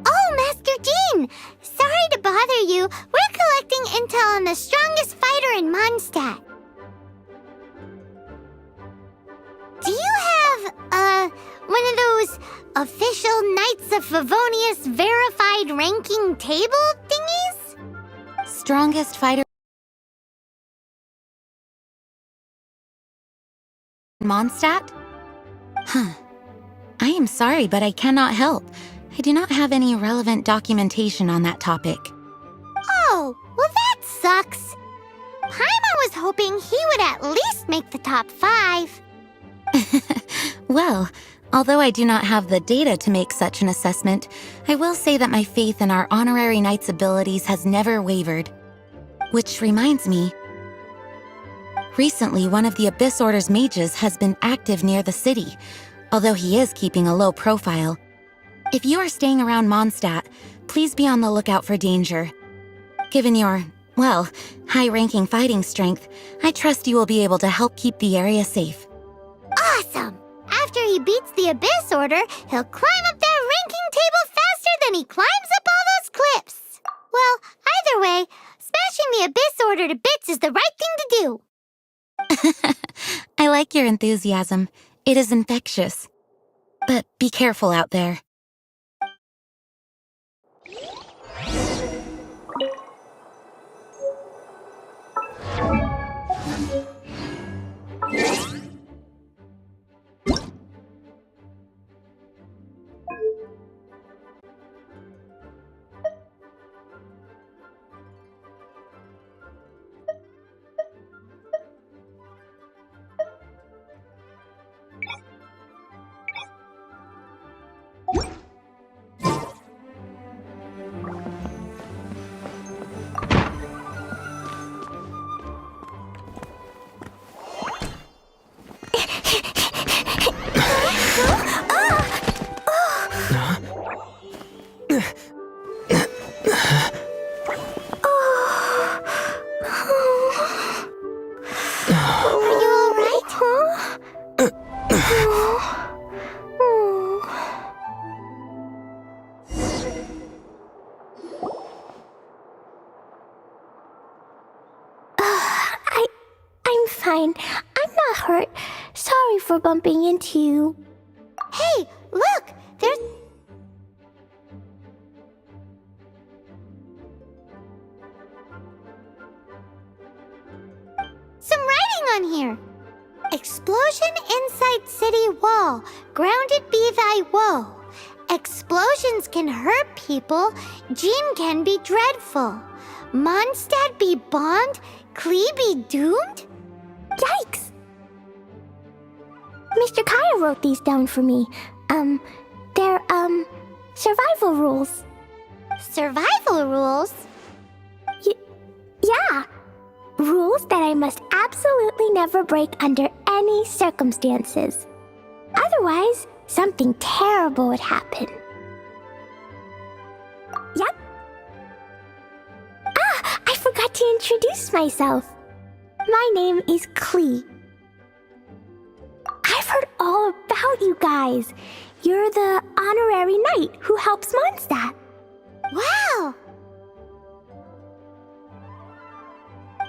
Oh, Master Jean! Sorry to bother you. We're collecting intel on the strongest fighter in Mondstadt. Do you have, one of those official Knights of Favonius verified ranking table thingies? Strongest fighter in Mondstadt? Huh. I am sorry, but I cannot help. I do not have any relevant documentation on that topic. Oh, well that sucks. Paimon was hoping he would at least make the top 5. Well, although I do not have the data to make such an assessment, I will say that my faith in our honorary knight's abilities has never wavered. Which reminds me, recently one of the Abyss Order's mages has been active near the city, although he is keeping a low profile. If you are staying around Mondstadt, please be on the lookout for danger. Given your, well, high-ranking fighting strength, I trust you will be able to help keep the area safe. Awesome! After he beats the Abyss Order, he'll climb up that ranking table faster than he climbs up all those cliffs. Well, either way, smashing the Abyss Order to bits is the right thing to do. I like your enthusiasm. It is infectious. But be careful out there. Fine. I'm not hurt. Sorry for bumping into you. Hey, look! There's... some writing on here. Explosion inside city wall. Grounded be thy woe. Explosions can hurt people. Jean can be dreadful. Mondstadt be bombed. Klee be doomed? Yikes! Mr. Kaya wrote these down for me. They're, survival rules. Survival rules? Yeah. Rules that I must absolutely never break under any circumstances. Otherwise, something terrible would happen. Yep. Ah, I forgot to introduce myself. My name is Klee. I've heard all about you guys. You're the honorary knight who helps Mondstadt. Wow!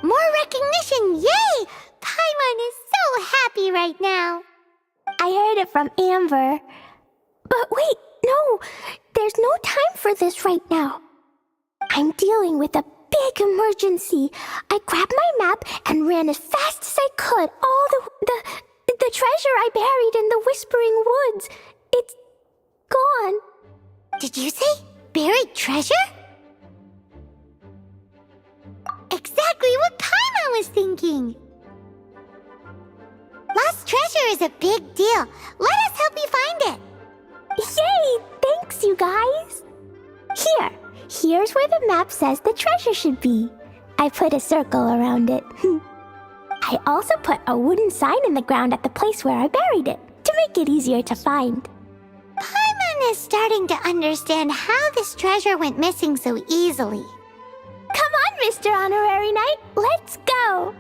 More recognition, yay! Paimon is so happy right now. I heard it from Amber. But wait, no, there's no time for this right now. I'm dealing with a big emergency. I grabbed my map and ran as fast as I could. All the treasure I buried in the Whispering Woods. It's gone. Did you say buried treasure? Exactly what Paimon was thinking. Lost treasure is a big deal. Let us help you find it. Yay! Thanks, you guys. Here's where the map says the treasure should be. I put a circle around it. I also put a wooden sign in the ground at the place where I buried it, to make it easier to find. Paimon is starting to understand how this treasure went missing so easily. Come on, Mr. Honorary Knight, let's go!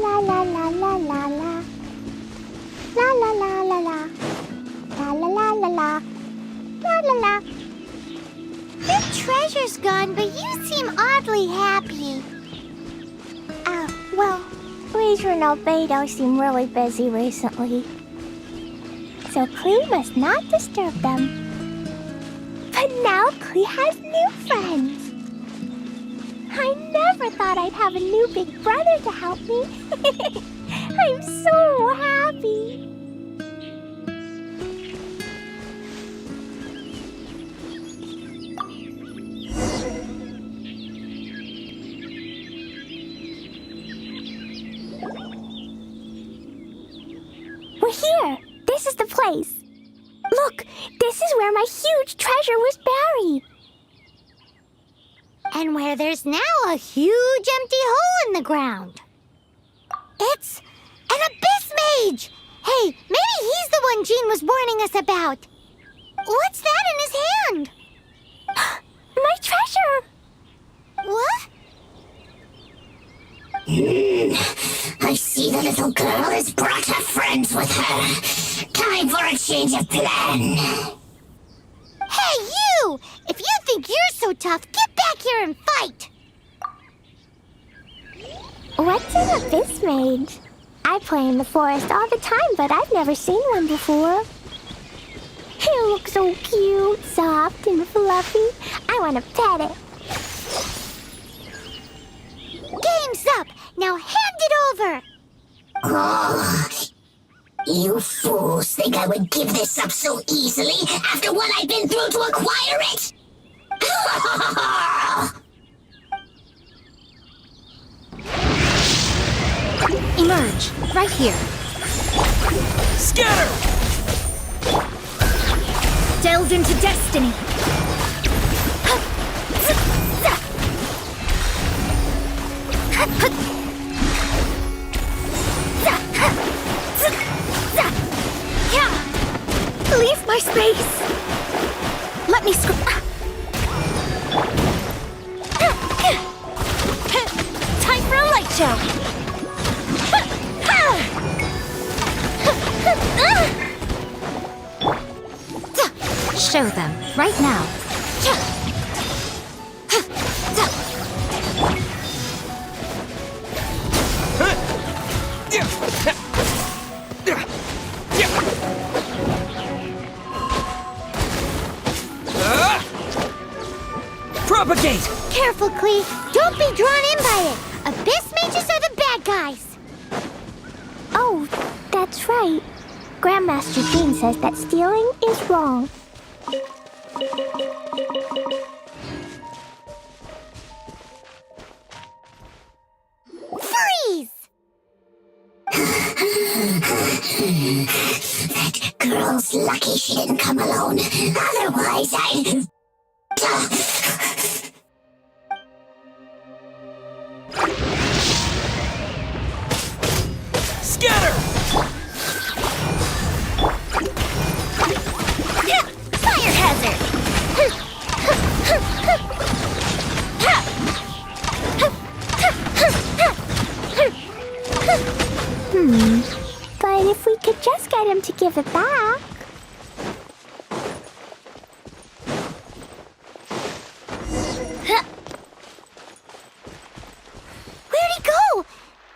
la la la la la la. La la la la la. La la la la la. La la la. Your treasure's gone, but you seem oddly happy. Well, Leisure and Albedo seem really busy recently. So Klee must not disturb them. But now Klee has new friends. I never thought I'd have a new big brother to help me. I'm so happy. We're here. This is the place. Look, this is where my huge treasure was buried. And where there's now a huge empty hole in the ground. It's an abyss mage! Hey, maybe he's the one Jean was warning us about. What's that in his hand? My treasure! What? I see the little girl has brought her friends with her. Time for a change of plan. Hey, you! If you think you're so tough, get back here and fight! What's an abyss mage? I play in the forest all the time, but I've never seen one before. It looks so cute, soft, and fluffy. I want to pet it. Game's up! Now hand it over! Oh, you fools think I would give this up so easily after what I've been through to acquire it? Emerge, right here. Scatter! Delve into destiny. Leave my space. Let me Time for a light show. Show them right now. Propagate! Careful, Klee. Don't be drawn in by it. Abyss mages are the bad guys. Oh, that's right. Grandmaster Jean says that stealing is wrong. Freeze! That girl's lucky she didn't come alone. Otherwise, I'd... Scatter! Fire hazard! But if we could just get him to give it back... Where'd he go?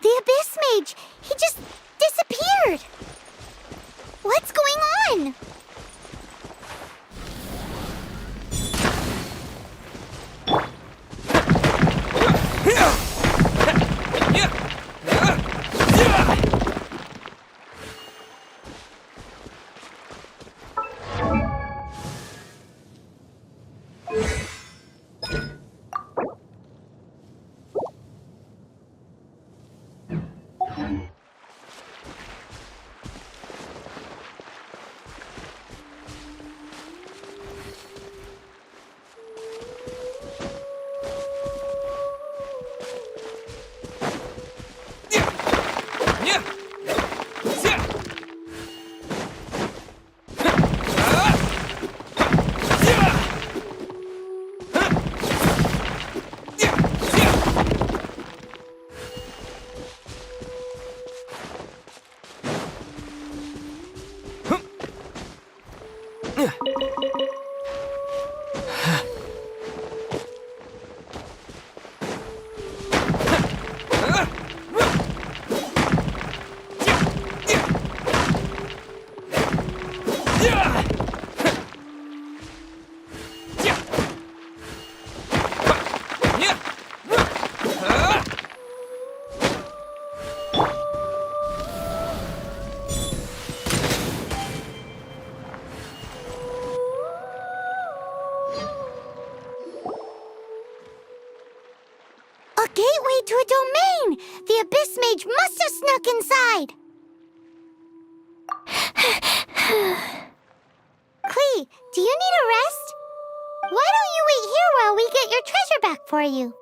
The Abyss Mage! He just disappeared! What's going on? A gateway to a domain! The Abyss Mage must have snuck inside! Klee, do you need a rest? Why don't you wait here while we get your treasure back for you?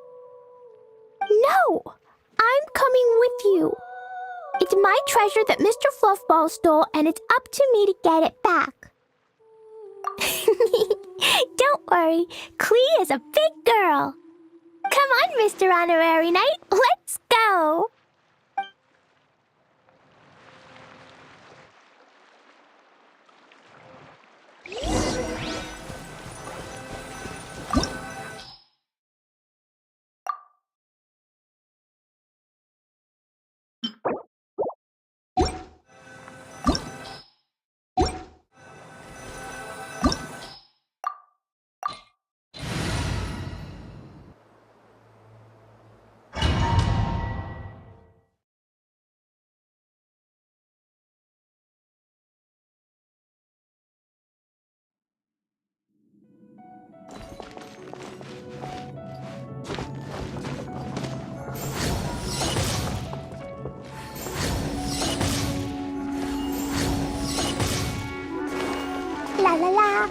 No! I'm coming with you. It's my treasure that Mr. Fluffball stole, and it's up to me to get it back. Don't worry, Klee is a big girl. Come on, Mr. Honorary Knight, let's go! La la la.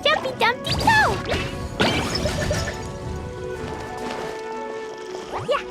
Jumpy Dumpty go! Yeah.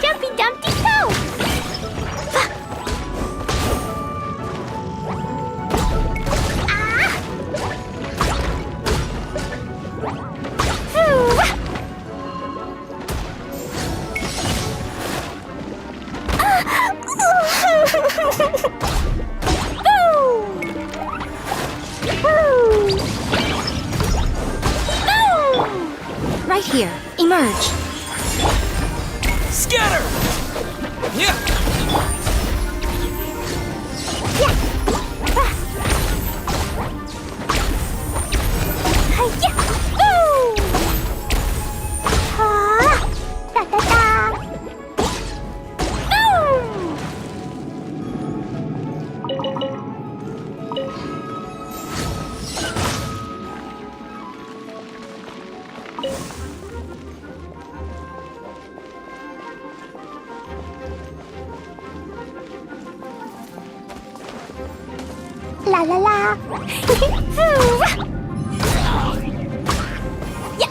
Jumpy Dumpty go! Right here. Emerge. Scatter! Yeah! La la la. Yeah.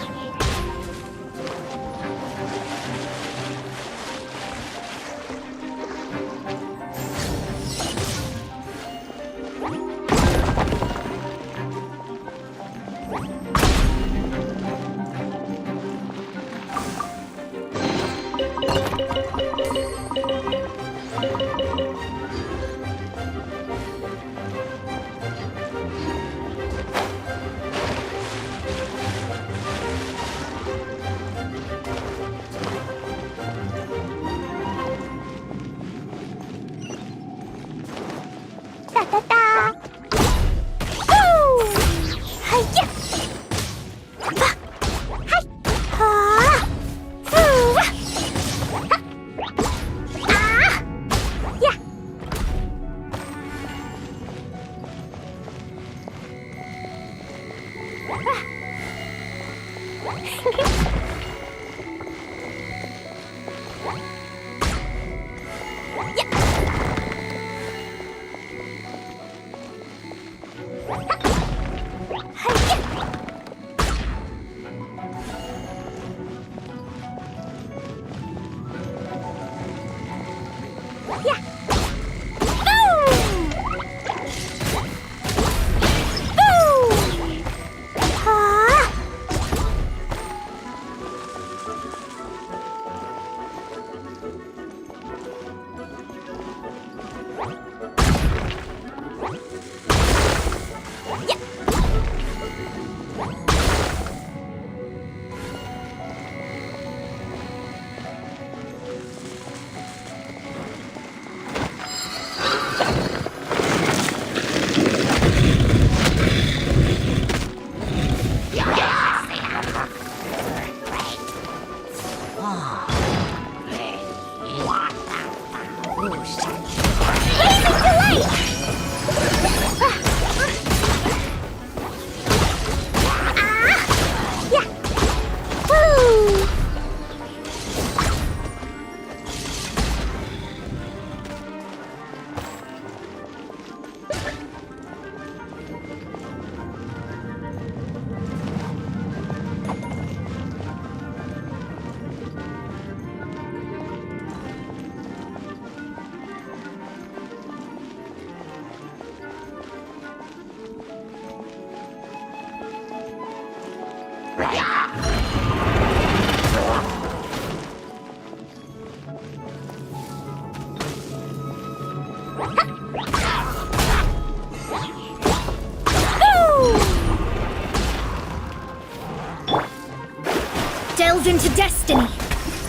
Delve into destiny.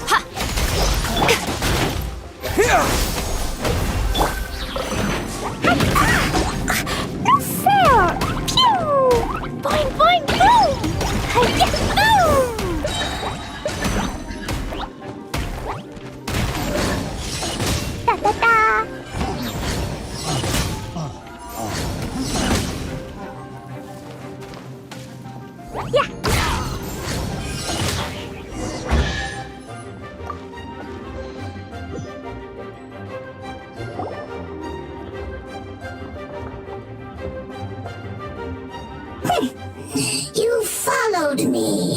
Ha! No fair! Pew! Boing, boing, boom! Hi-ya, boom! Da-da-da! Yeah! You followed me.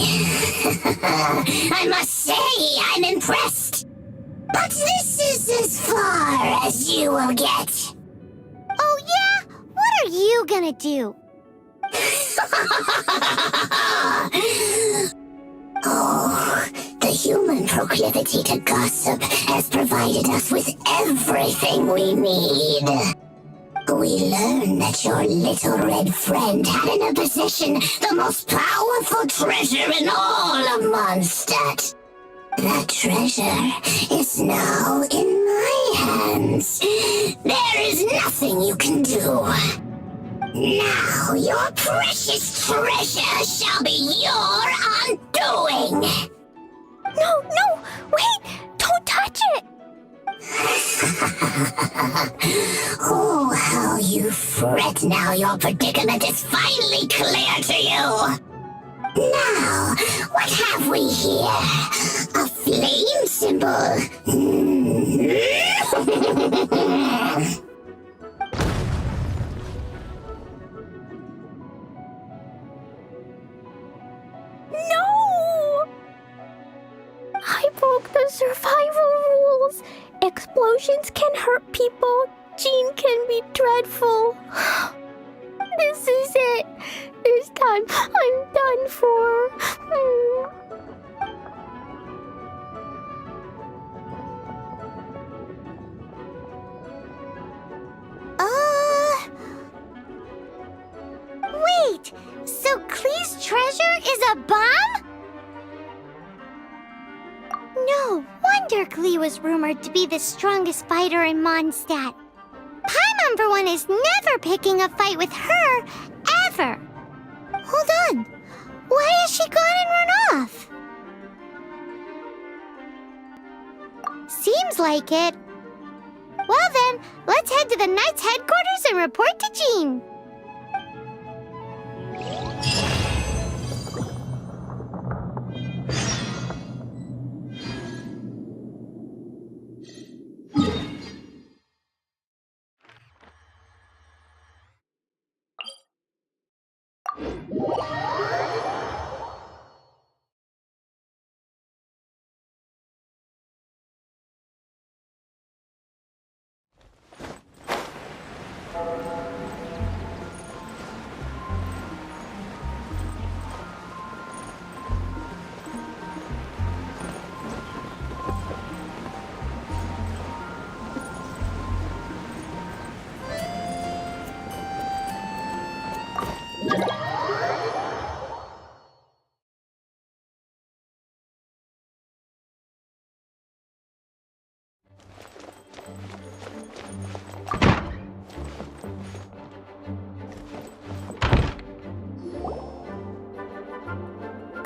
I must say, I'm impressed. But this is as far as you will get. Oh yeah? What are you gonna do? Oh, the human proclivity to gossip has provided us with everything we need. We learned that your little red friend had in her possession the most powerful treasure in all of Mondstadt. That treasure is now in my hands. There is nothing you can do. Now your precious treasure shall be your undoing. No, wait! Don't touch it! Oh, how you fret now your predicament is finally clear to you. Now, what have we here? A flame symbol. No! I broke the survival rules. Explosions can hurt people. Jean can be dreadful. This is it. This time I'm done for. Wait! So Klee's treasure is a bomb? No wonder Klee was rumored to be the strongest fighter in Mondstadt. Paimon, for one, is never picking a fight with her, ever. Hold on. Why has she gone and run off? Seems like it. Well then, let's head to the Knight's headquarters and report to Jean.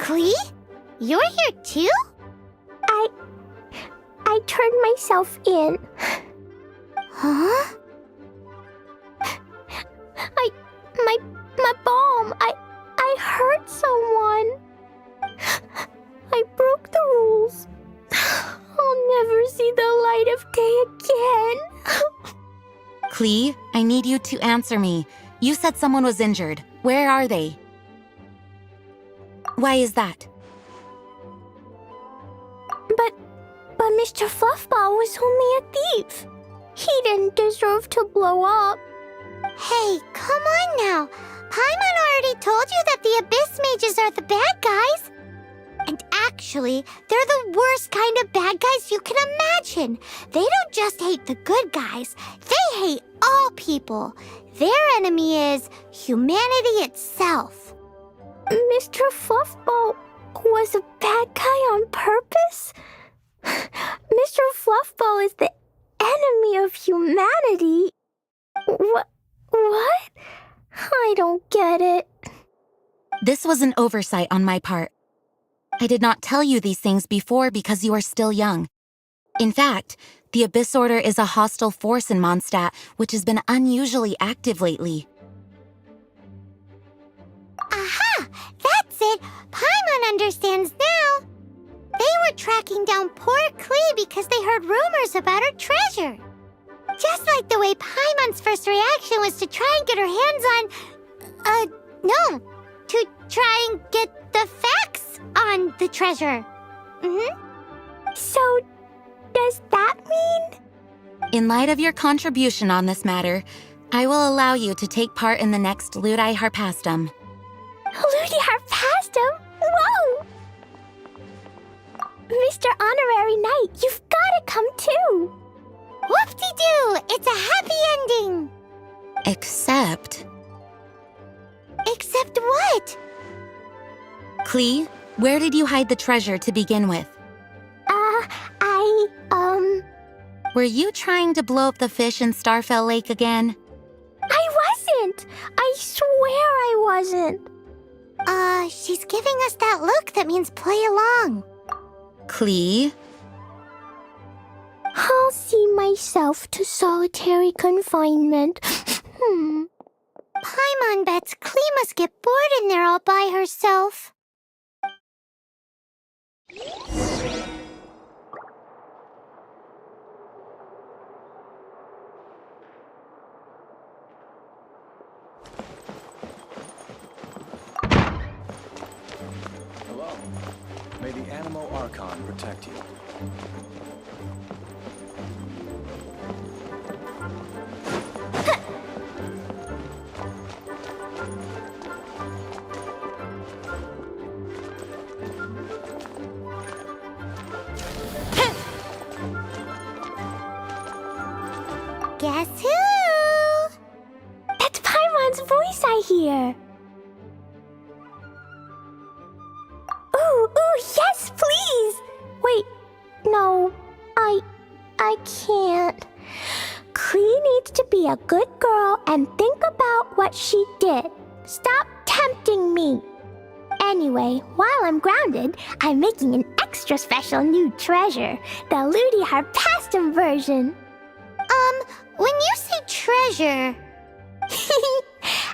Klee? You're here too? I turned myself in. Huh? My bomb. I hurt someone. I broke the rules. I'll never see the light of day again. Klee, I need you to answer me. You said someone was injured. Where are they? Why is that? But Mr. Fluffball was only a thief. He didn't deserve to blow up. Hey, come on now. Paimon already told you that the Abyss Mages are the bad guys. And actually, they're the worst kind of bad guys you can imagine. They don't just hate the good guys. They hate all people. Their enemy is humanity itself. Mr. Fluffball was a bad guy on purpose? Mr. Fluffball is the enemy of humanity. What? I don't get it. This was an oversight on my part. I did not tell you these things before because you are still young. In fact, the Abyss Order is a hostile force in Mondstadt, which has been unusually active lately. Aha! That's it! Paimon understands now! They were tracking down poor Klee because they heard rumors about her treasure. Just like the way Paimon's first reaction was to try and get her hands on... no! To try and get the facts on the treasure. So, does that mean? In light of your contribution on this matter, I will allow you to take part in the next Ludi Harpastum. Ludi Harpastum? Whoa! Mr. Honorary Knight, you've gotta come too! Whoop-de-doo! It's a happy ending! Except... Except what? Klee, where did you hide the treasure to begin with? I Were you trying to blow up the fish in Starfell Lake again? I wasn't! I swear I wasn't! She's giving us that look that means play along. Klee? I'll see myself to solitary confinement. Paimon bets Klee must get bored in there all by herself. Hello. May the Animo Archon protect you. Guess who? That's Paimon's voice I hear. Ooh, yes, please! Wait, no, I can't. Klee needs to be a good girl and think about what she did. Stop tempting me. Anyway, while I'm grounded, I'm making an extra special new treasure, the Ludi Harpastum version. When you say treasure...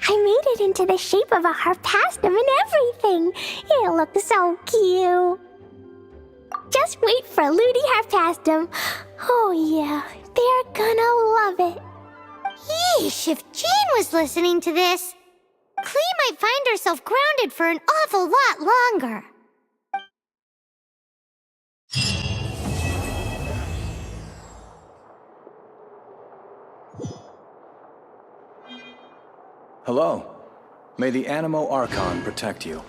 I made it into the shape of a harpastum and everything. It'll look so cute. Just wait for Ludi Harpastum. Oh yeah, they're gonna love it. Yeesh, if Jane was listening to this... Klee might find herself grounded for an awful lot longer. Hello. May the Animo Archon protect you.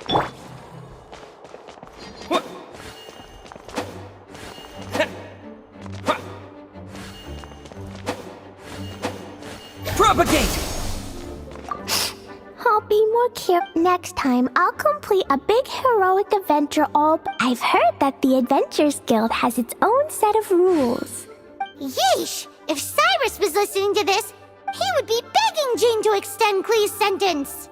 Propagate! I'll be more careful next time. I'll complete a big heroic adventure I've heard that the Adventures Guild has its own set of rules. Yeesh! If Cyrus was listening to this, he would be begging Jean to extend Klee's sentence.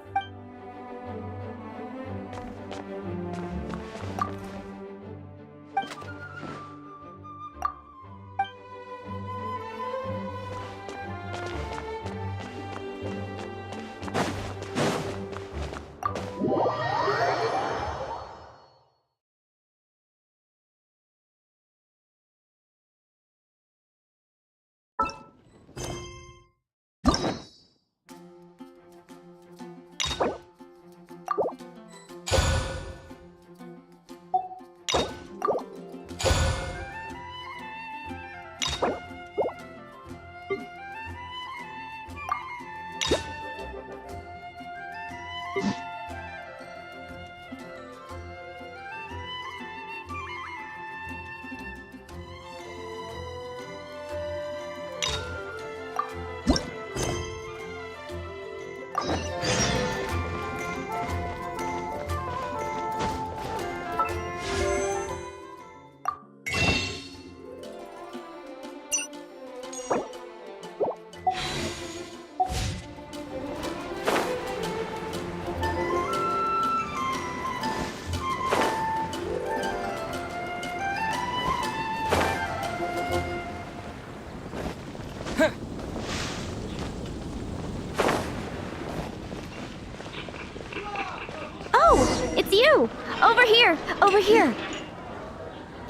It's you! Over here! Over here!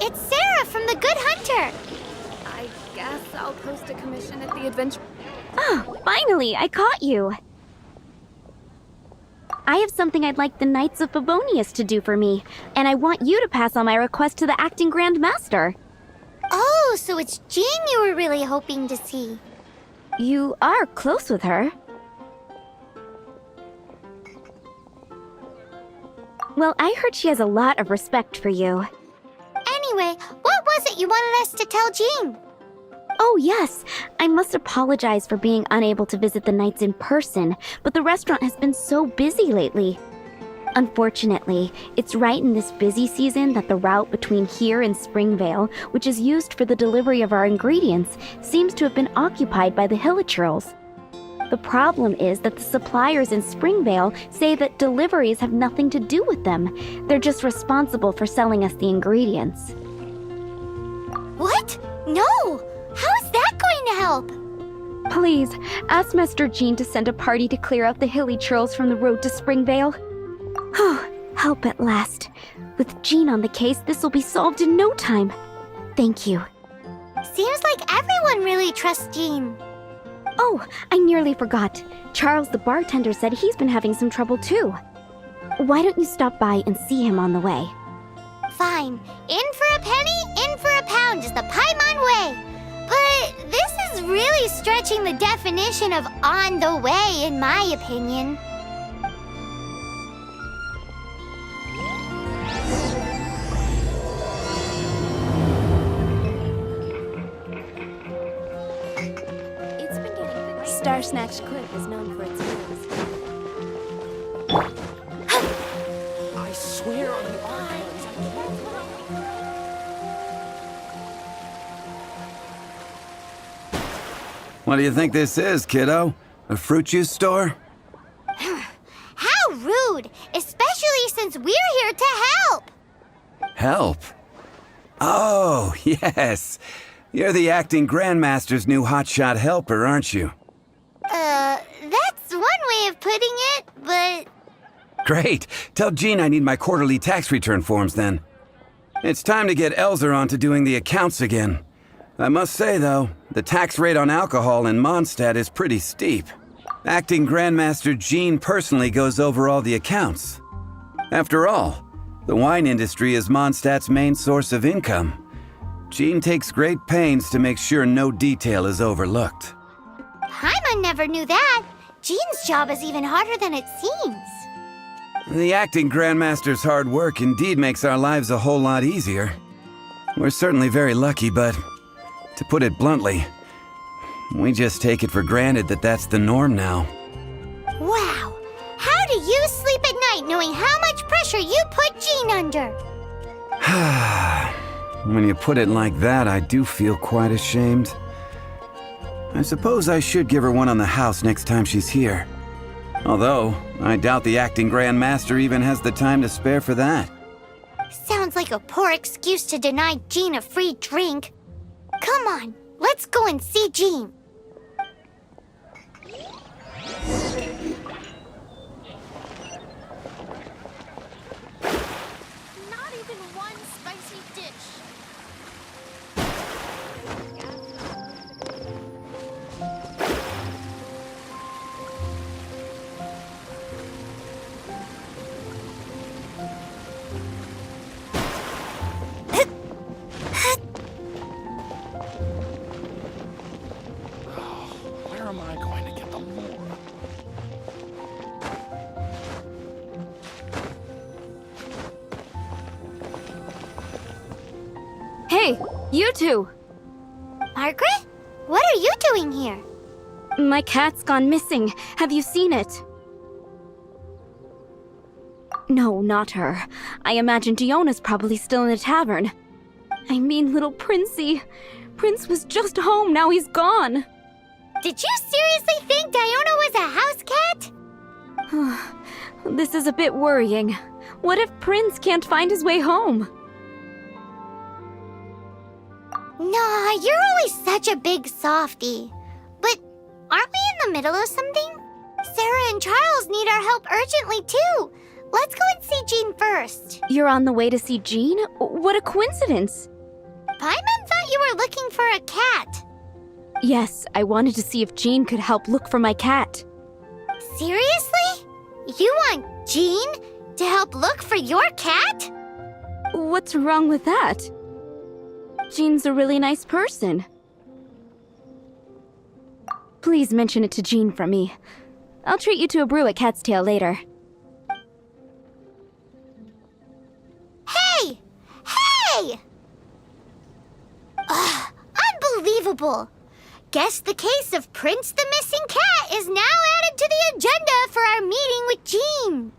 It's Sarah from the Good Hunter. I guess I'll post a commission at the adventure. Oh, finally, I caught you! I have something I'd like the Knights of Favonius to do for me, and I want you to pass on my request to the acting Grand Master. Oh, so it's Jean you were really hoping to see. You are close with her. Well, I heard she has a lot of respect for you. Anyway, what was it you wanted us to tell Jean? Oh, yes. I must apologize for being unable to visit the Knights in person, but the restaurant has been so busy lately. Unfortunately, it's right in this busy season that the route between here and Springvale, which is used for the delivery of our ingredients, seems to have been occupied by the Hilichurls. The problem is that the suppliers in Springvale say that deliveries have nothing to do with them. They're just responsible for selling us the ingredients. What? No! How is that going to help? Please, ask Master Jean to send a party to clear out the Hilichurls from the road to Springvale. Oh, help at last. With Jean on the case, this will be solved in no time. Thank you. Seems like everyone really trusts Jean. Oh, I nearly forgot. Charles the bartender said he's been having some trouble too. Why don't you stop by and see him on the way? Fine. In for a penny, in for a pound is the Paimon way. But this is really stretching the definition of on the way, in my opinion. Star Snatch Cliff is known for its moves. I swear on the What do you think this is, kiddo? A fruit juice store? How rude! Especially since we're here to help! Help? Oh, yes. You're the acting Grandmaster's new hotshot helper, aren't you? That's one way of putting it, but... Great. Tell Jean I need my quarterly tax return forms then. It's time to get Elzer on to doing the accounts again. I must say, though, the tax rate on alcohol in Mondstadt is pretty steep. Acting Grandmaster Jean personally goes over all the accounts. After all, the wine industry is Mondstadt's main source of income. Jean takes great pains to make sure no detail is overlooked. Paimon never knew that. Jean's job is even harder than it seems. The Acting Grandmaster's hard work indeed makes our lives a whole lot easier. We're certainly very lucky, but to put it bluntly, we just take it for granted that that's the norm now. Wow! How do you sleep at night knowing how much pressure you put Jean under? When you put it like that, I do feel quite ashamed. I suppose I should give her one on the house next time she's here. Although, I doubt the Acting Grandmaster even has the time to spare for that. Sounds like a poor excuse to deny Jean a free drink. Come on, let's go and see Jean. Not even one spicy dish. Where am I going to get the more? Hey, you two! Margaret? What are you doing here? My cat's gone missing. Have you seen it? No, not her. I imagine Diona's probably still in the tavern. I mean, little Princey. Prince was just home, now he's gone. Did you seriously think Diona was a house cat? This is a bit worrying. What if Prince can't find his way home? Nah, you're always such a big softie. But aren't we in the middle of something? Sarah and Charles need our help urgently too. Let's go and see Jean first. You're on the way to see Jean? What a coincidence! Paimon thought you were looking for a cat. Yes, I wanted to see if Jean could help look for my cat. Seriously? You want Jean to help look for your cat? What's wrong with that? Jean's a really nice person. Please mention it to Jean for me. I'll treat you to a brew at Cat's Tail later. Hey! Hey! Ugh, unbelievable! Guess the case of Prince the Missing Cat is now added to the agenda for our meeting with Jean.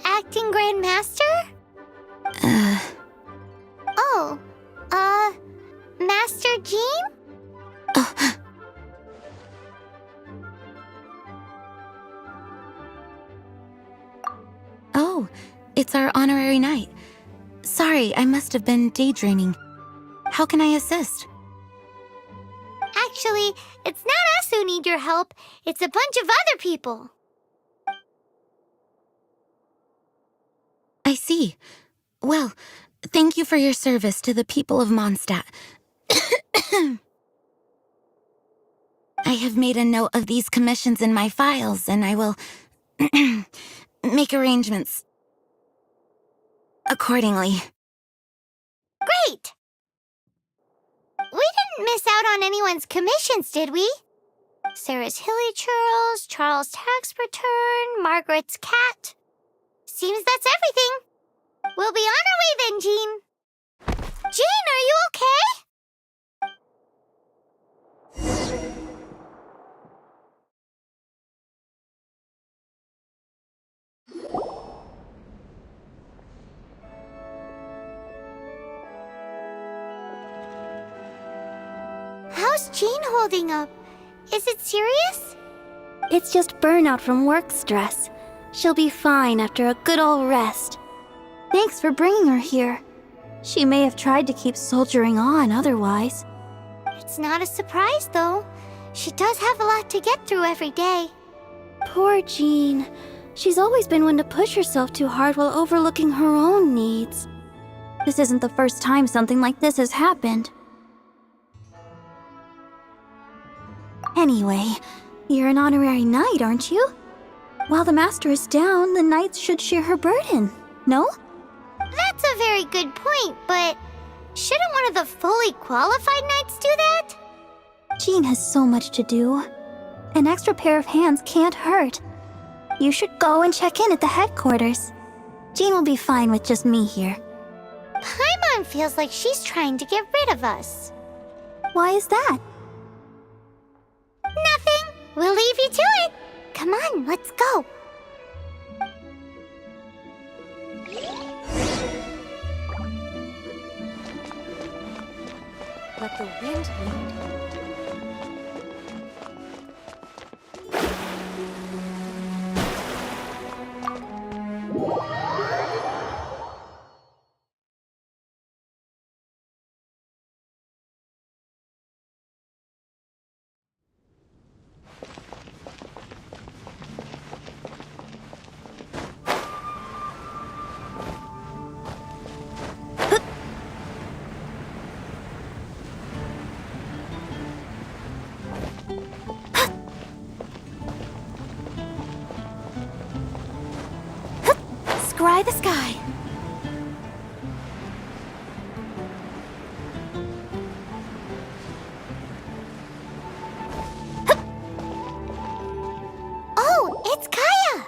Acting Grandmaster? Oh, Master Jean? Oh, it's our honorary night. Sorry, I must have been daydreaming. How can I assist? Actually, it's not us who need your help. It's a bunch of other people. I see. Well, thank you for your service to the people of Mondstadt. I have made a note of these commissions in my files, and I will make arrangements accordingly. Great! We didn't miss out on anyone's commissions, did we? Sarah's Hilly Churls, Charles' tax return, Margaret's cat. Seems that's everything. We'll be on our way then, Jean. Jean, are you okay? How's Jean holding up? Is it serious? It's just burnout from work stress. She'll be fine after a good old rest. Thanks for bringing her here. She may have tried to keep soldiering on otherwise. It's not a surprise, though. She does have a lot to get through every day. Poor Jean. She's always been one to push herself too hard while overlooking her own needs. This isn't the first time something like this has happened. Anyway, you're an honorary knight, aren't you? While the master is down, the knights should share her burden, no? That's a very good point, but shouldn't one of the fully qualified knights do that? Jean has so much to do. An extra pair of hands can't hurt. You should go and check in at the headquarters. Jean will be fine with just me here. Paimon feels like she's trying to get rid of us. Why is that? Nothing. We'll leave you to it. Come on, let's go. Let the wind lead. Scry the sky. Oh, it's Kaya!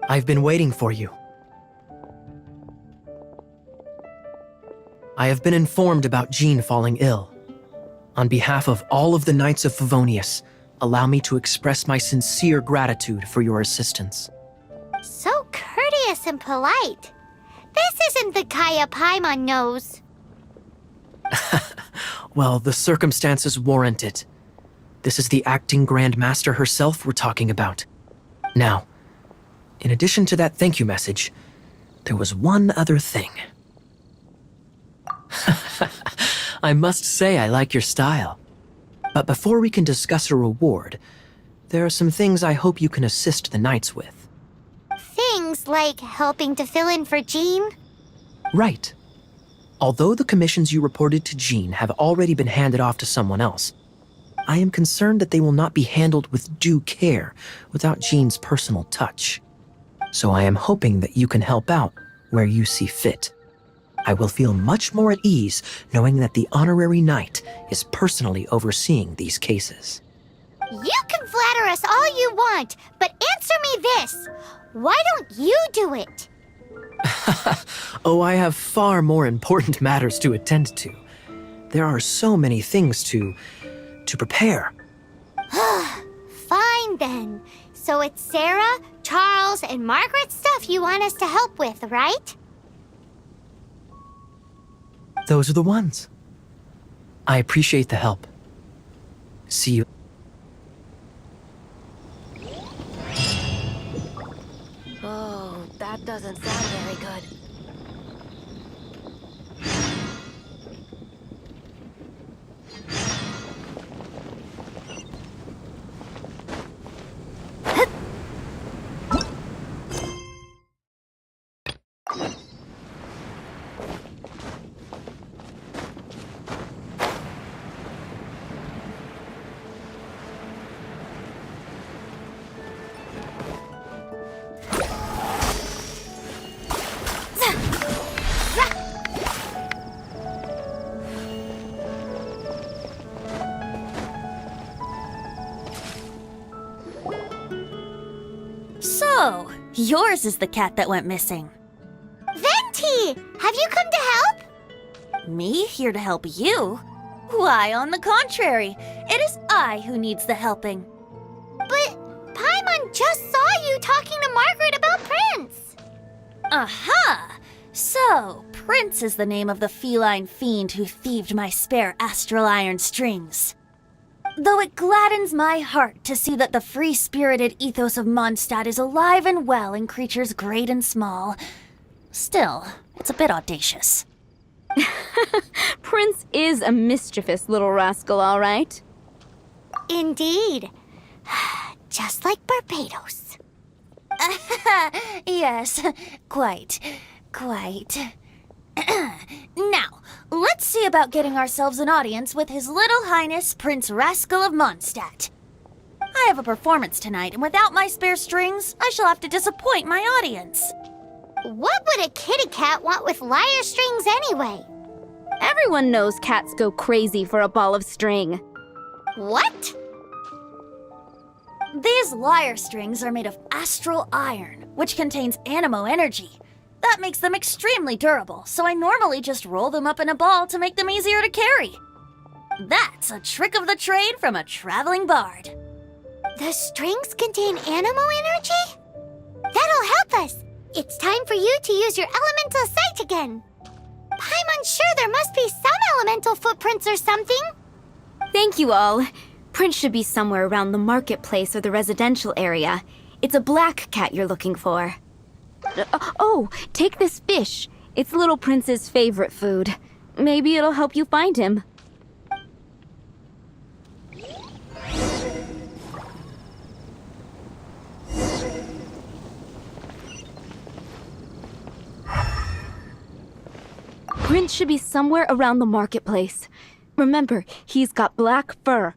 I've been waiting for you. I have been informed about Jean falling ill. On behalf of all of the Knights of Favonius, allow me to express my sincere gratitude for your assistance. So courteous and polite. This isn't the Kaya Paimon knows. Well, the circumstances warrant it. This is the acting Grand Master herself we're talking about. Now, in addition to that thank you message, there was one other thing. I must say I like your style. But before we can discuss a reward, there are some things I hope you can assist the Knights with. Things like helping to fill in for Jean? Right. Although the commissions you reported to Jean have already been handed off to someone else, I am concerned that they will not be handled with due care without Jean's personal touch. So I am hoping that you can help out where you see fit. I will feel much more at ease knowing that the honorary knight is personally overseeing these cases. You can flatter us all you want, but answer me this. Why don't you do it? Oh, I have far more important matters to attend to. There are so many things to prepare. Fine then. So it's Sarah, Charles, and Margaret's stuff you want us to help with, right? Those are the ones. I appreciate the help. See you. Oh, that doesn't sound very good. So, yours is the cat that went missing. Venti! Have you come to help? Me here to help you? Why, on the contrary, it is I who needs the helping. But Paimon just saw you talking to Margaret about Prince. Aha! So, Prince is the name of the feline fiend who thieved my spare astral iron strings. Though it gladdens my heart to see that the free-spirited ethos of Mondstadt is alive and well in creatures great and small, still, it's a bit audacious. Prince is a mischievous little rascal, all right. Indeed. Just like Barbados. Yes, quite. Now, let's see about getting ourselves an audience with His Little Highness Prince Rascal of Mondstadt. I have a performance tonight, and without my spare strings, I shall have to disappoint my audience. What would a kitty cat want with lyre strings anyway? Everyone knows cats go crazy for a ball of string. What? These lyre strings are made of astral iron, which contains animo energy. That makes them extremely durable, so I normally just roll them up in a ball to make them easier to carry. That's a trick of the trade from a traveling bard. The strings contain animo energy? That'll help us. It's time for you to use your elemental sight again. Paimon's sure there must be some elemental footprints or something. Thank you all. Prince should be somewhere around the marketplace or the residential area. It's a black cat you're looking for. Oh, take this fish. It's Little Prince's favorite food. Maybe it'll help you find him. Prince should be somewhere around the marketplace. Remember, he's got black fur.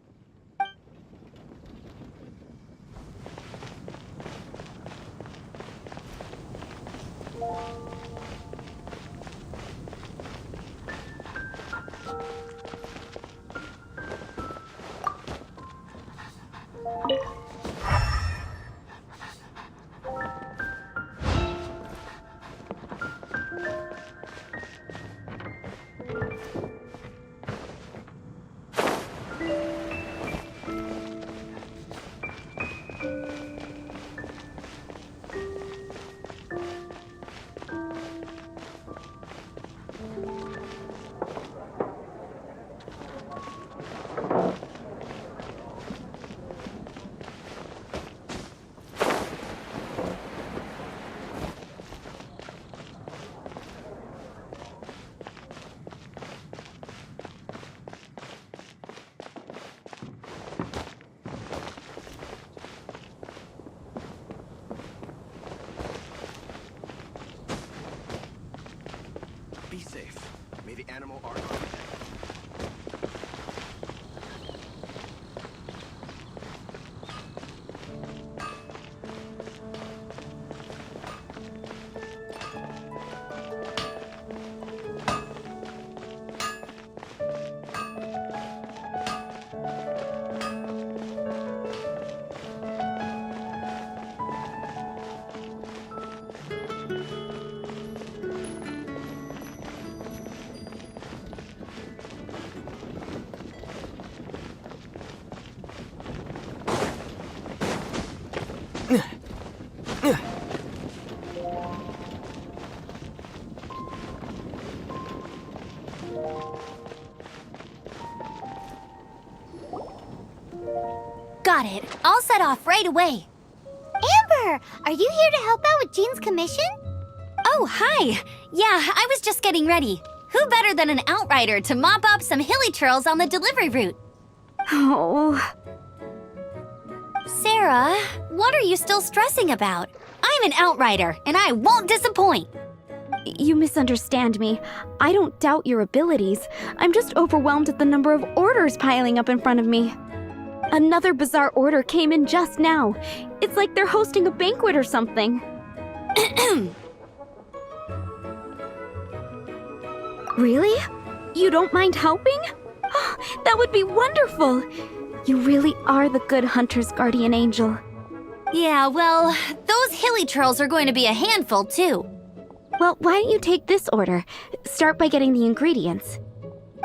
Be safe. May the animal Archon protect. Got it. I'll set off right away. Amber, are you here to help out with Jean's commission? Oh, hi. Yeah, I was just getting ready. Who better than an outrider to mop up some hilly trails on the delivery route? Oh. Sarah, what are you still stressing about? I'm an outrider, and I won't disappoint. You misunderstand me. I don't doubt your abilities. I'm just overwhelmed at the number of orders piling up in front of me. Another bizarre order came in just now. It's like they're hosting a banquet or something. Really? You don't mind helping? Oh, that would be wonderful. You really are the good hunter's guardian angel. Yeah, well, those hilly trails are going to be a handful, too. Well, why don't you take this order? Start by getting the ingredients.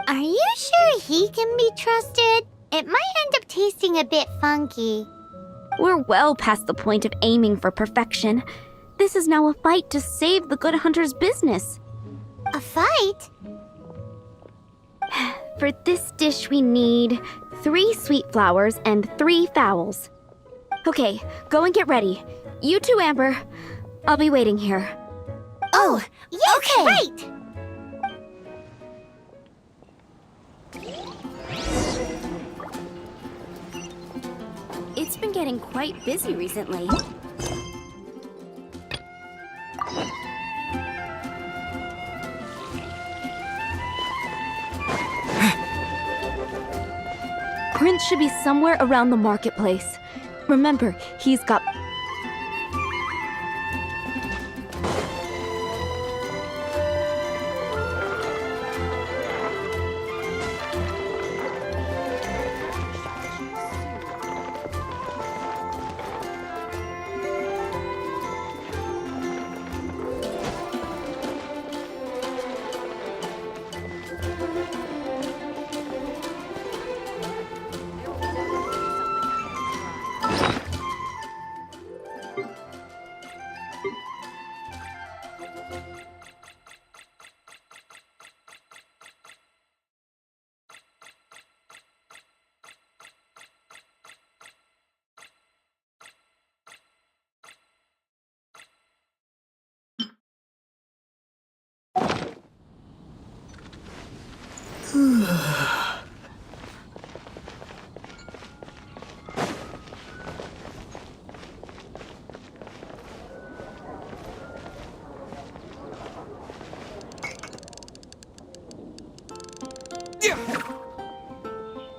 Are you sure he can be trusted? It might end up tasting a bit funky. We're well past the point of aiming for perfection. This is now a fight to save the good hunter's business. A fight? For this dish we need 3 sweet flowers and 3 fowls. Okay, go and get ready. You too, Amber. I'll be waiting here. Oh, yes, okay. right! It's been getting quite busy recently. Prince should be somewhere around the marketplace. Remember, he's got...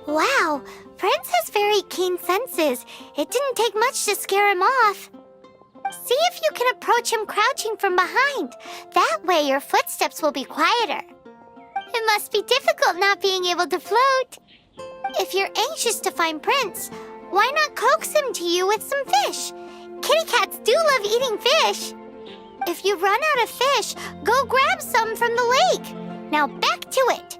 Wow, Prince has very keen senses. It didn't take much to scare him off. See if you can approach him crouching from behind. That way your footsteps will be quieter. It must be difficult not being able to float. If you're anxious to find Prince, why not coax him to you with some fish? Kitty cats do love eating fish. If you run out of fish, go grab some from the lake. Now back to it.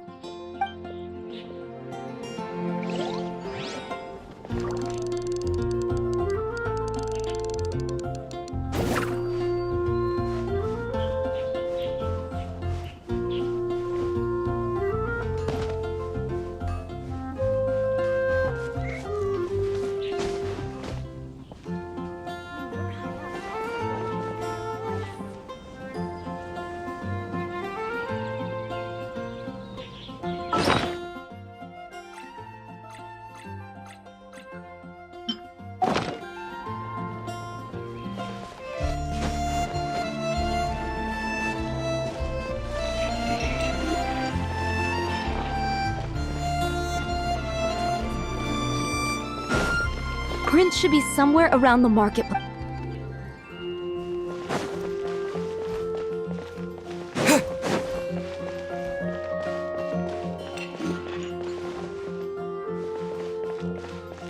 Prince should be somewhere around the marketplace.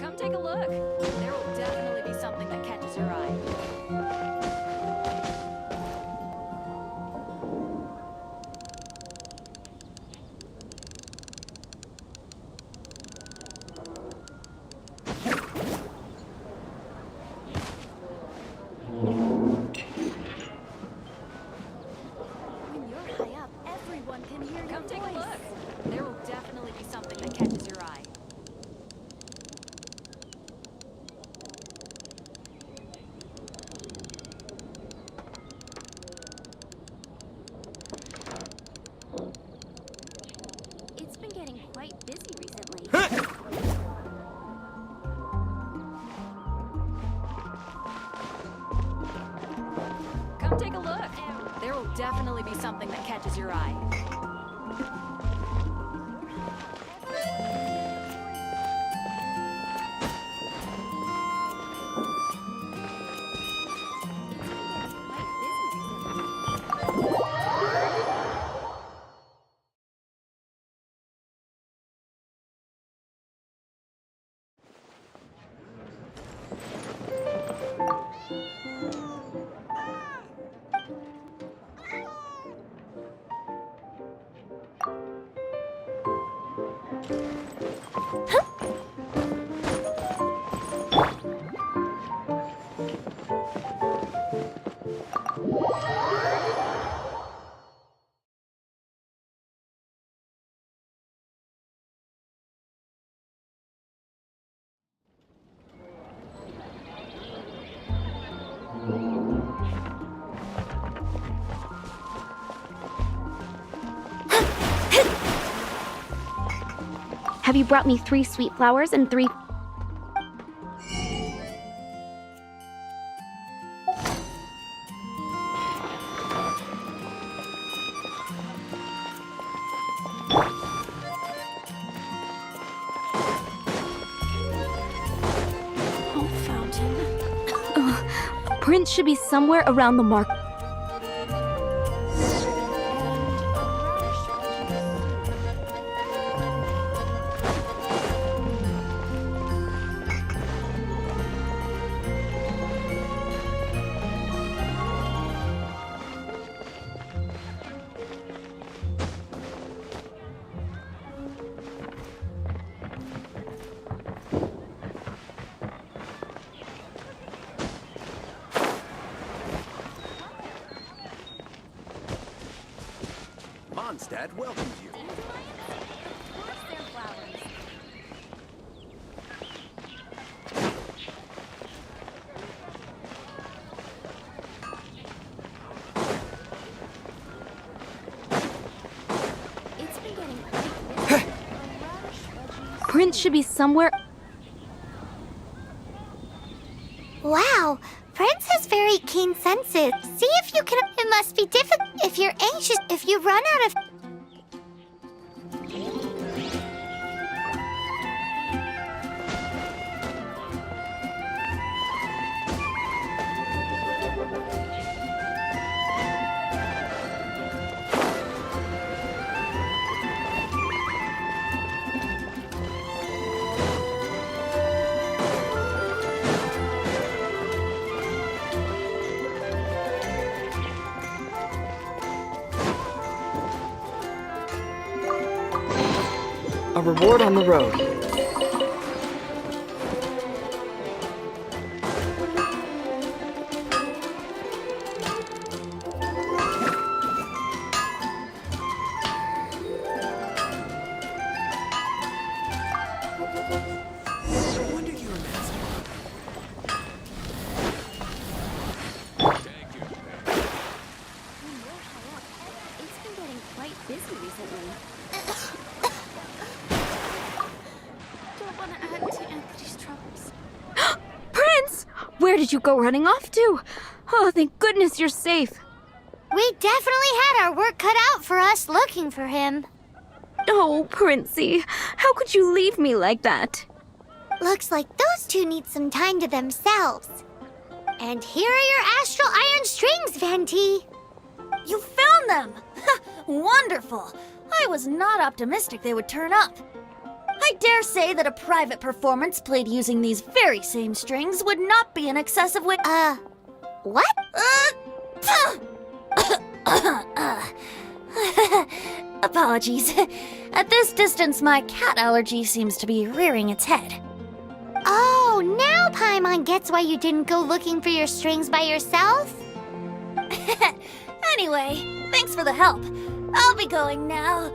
Come take a look. There will definitely be something that catches your eye. When you're high up, everyone can hear your voice. Come take a look. There will definitely be something that catches your eye. It's been getting quite busy recently. Come take a look. There will definitely be something that catches your eye. Have you brought me 3 sweet flowers and 3... Oh, fountain. Prince should be somewhere around the mark. Mondstadt welcomes you. Prince should be somewhere... Wow, Prince has very keen senses. See if you can. It must be difficult if you're anxious. If you run out of. A reward on the road. It's been getting quite busy recently. Don't want to add to Anthony's troubles. Prince! Where did you go running off to? Oh, thank goodness you're safe. We definitely had our work cut out for us looking for him. Oh, Princey, how could you leave me like that? Looks like those two need some time to themselves. And here are your astral iron strings, Venti. You found them! Wonderful! I was not optimistic they would turn up. I dare say that a private performance played using these very same strings would not be an excessive way. What? Apologies. At this distance, my cat allergy seems to be rearing its head. Oh, now Paimon gets why you didn't go looking for your strings by yourself? Anyway, thanks for the help. I'll be going now.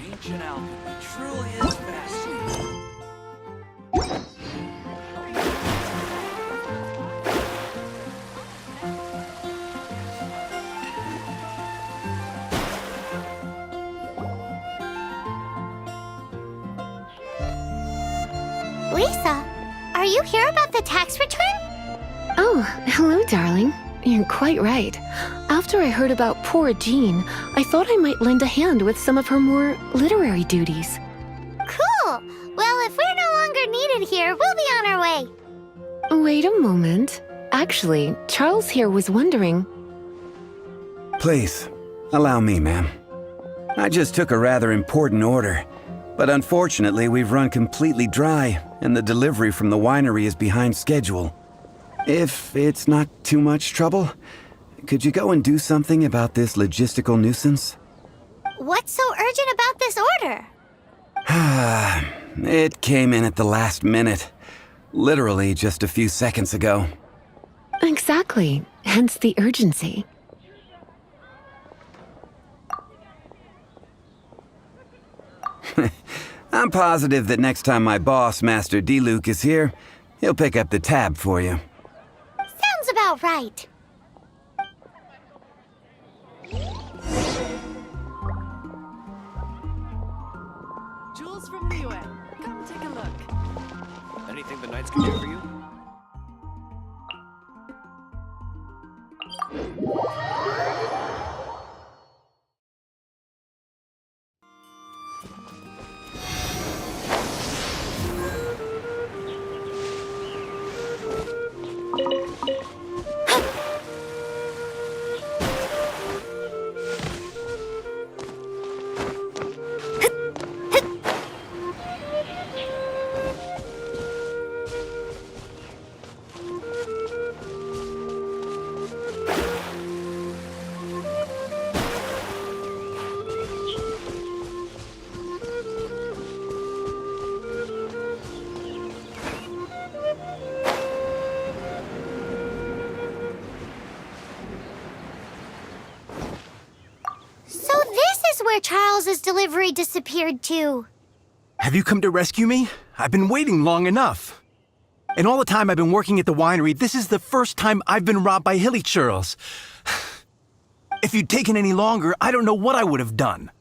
Ancient alchemy truly is fascinating. Lisa, are you here about the tax return? Oh, hello, darling. You're quite right. After I heard about poor Jean, I thought I might lend a hand with some of her more literary duties. Cool. Well, if we're no longer needed here, we'll be on our way. Wait a moment. Actually, Charles here was wondering... Please, allow me, ma'am. I just took a rather important order, but unfortunately we've run completely dry, and the delivery from the winery is behind schedule. If it's not too much trouble, could you go and do something about this logistical nuisance? What's so urgent about this order? It came in at the last minute. Literally just a few seconds ago. Exactly. Hence the urgency. I'm positive that next time my boss, Master D-Luke, is here, he'll pick up the tab for you. Sounds about right. Jules from Liyue. Come take a look. Anything the Knights can do for you? So this is where Charles's delivery disappeared to. Have you come to rescue me? I've been waiting long enough. In all the time I've been working at the winery, this is the first time I've been robbed by hilly churls. If you'd taken any longer, I don't know what I would have done.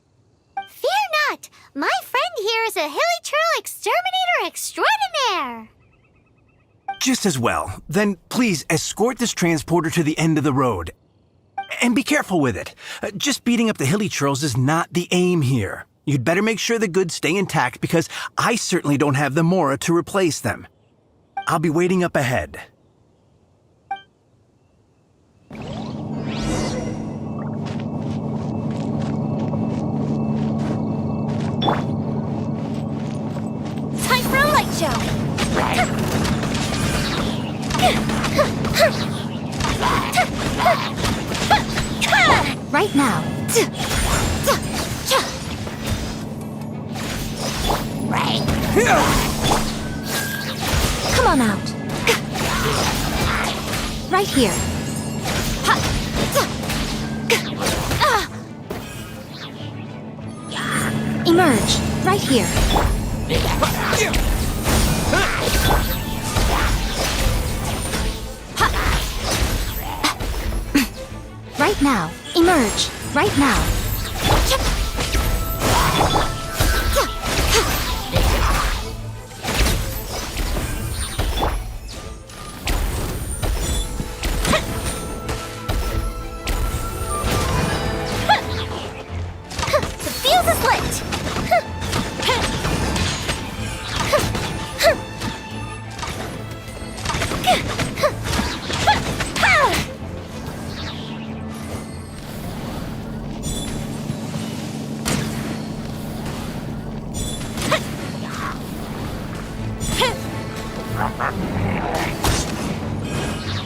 Fear not! My friend here is a hilly churl exterminator extraordinaire! Just as well. Then please escort this transporter to the end of the road. And be careful with it. Just beating up the hilly churls is not the aim here. You'd better make sure the goods stay intact because I certainly don't have the Mora to replace them. I'll be waiting up ahead. Time for a light show! Right now. Come on out. Right here. Emerge. Right here. Right now. Emerge. Right now. The fuse is lit!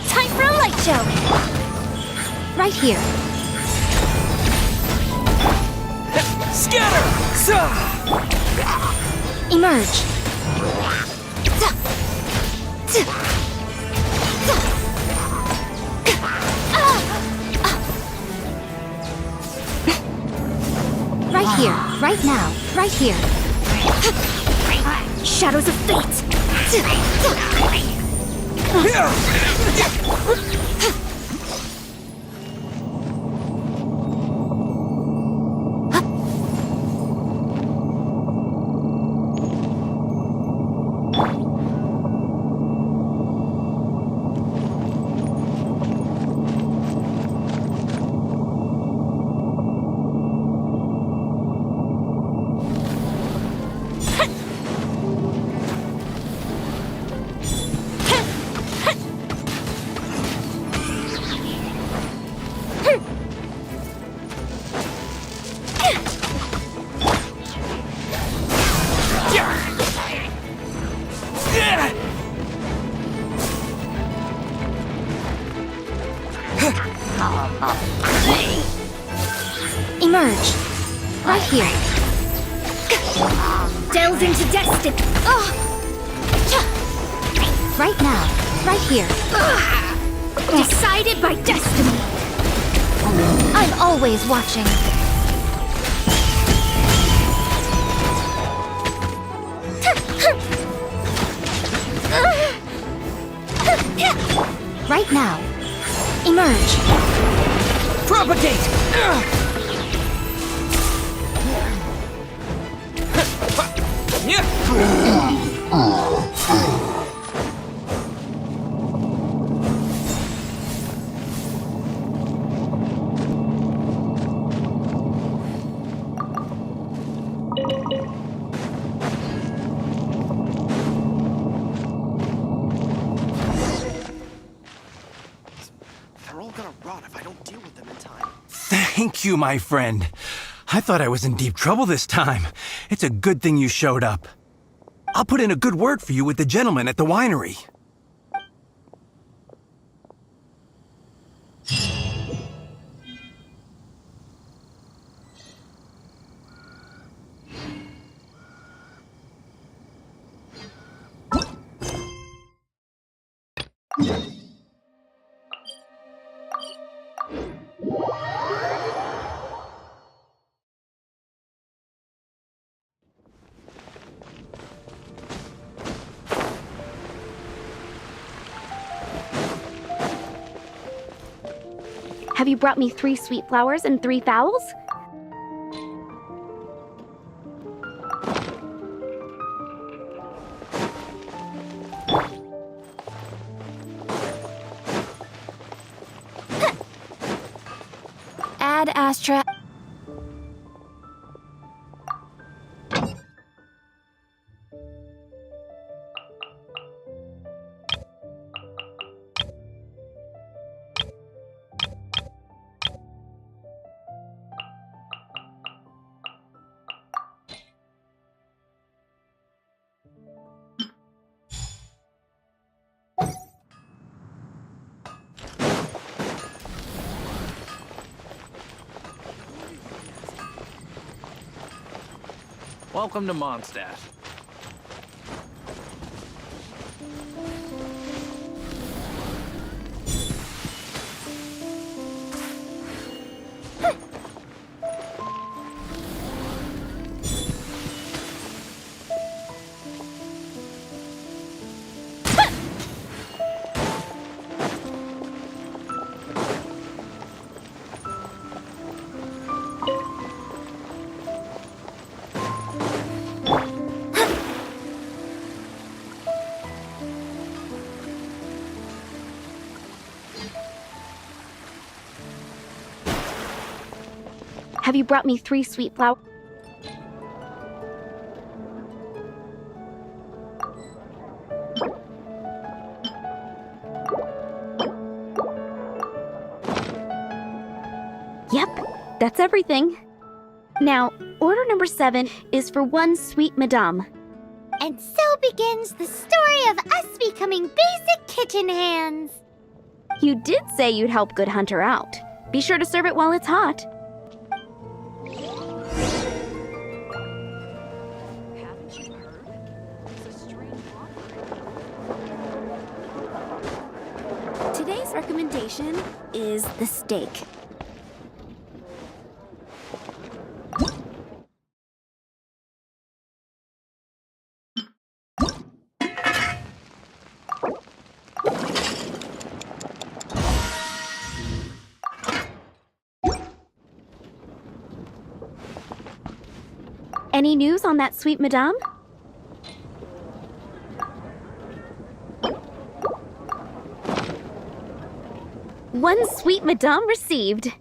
Time for a light show! Right here. Scatter! Emerge. Right here. Right now. Right here. Shadows of fate. Emerge. Right here. Delve into destiny! Right now. Right here. Decided by destiny! I'm always watching. right now. Emerge. Propagate! They're all gonna rot if I don't deal with them in time. Thank you, my friend. I thought I was in deep trouble this time. It's a good thing you showed up. I'll put in a good word for you with the gentleman at the winery. Have you brought me 3 sweet flowers and 3 fowls? Ad Astra. Welcome to Mondstadt. Have you brought me 3 sweet flowers? Yep, that's everything. Now, order number 7 is for 1 sweet madame. And so begins the story of us becoming basic kitchen hands. You did say you'd help Good Hunter out. Be sure to serve it while it's hot. Haven't you heard? It's a strange offering. Today's recommendation is the steak. Any news on that sweet madame? One sweet madame received.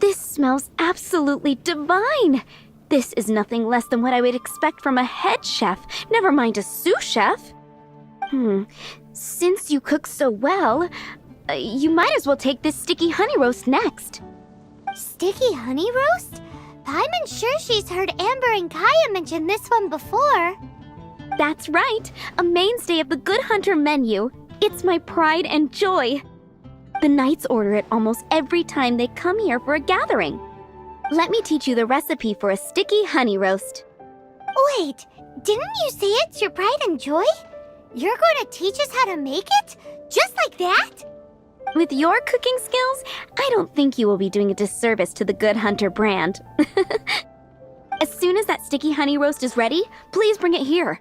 This smells absolutely divine. This is nothing less than what I would expect from a head chef, never mind a sous chef. Since you cook so well, you might as well take this sticky honey roast next. Sticky honey roast? I'm sure she's heard Amber and Kaya mention this one before. That's right, a mainstay of the Good Hunter menu. It's my pride and joy. The knights order it almost every time they come here for a gathering. Let me teach you the recipe for a sticky honey roast. Wait, didn't you say it's your pride and joy? You're going to teach us how to make it? Just like that? With your cooking skills, I don't think you will be doing a disservice to the Good Hunter brand. As soon as that sticky honey roast is ready, please bring it here.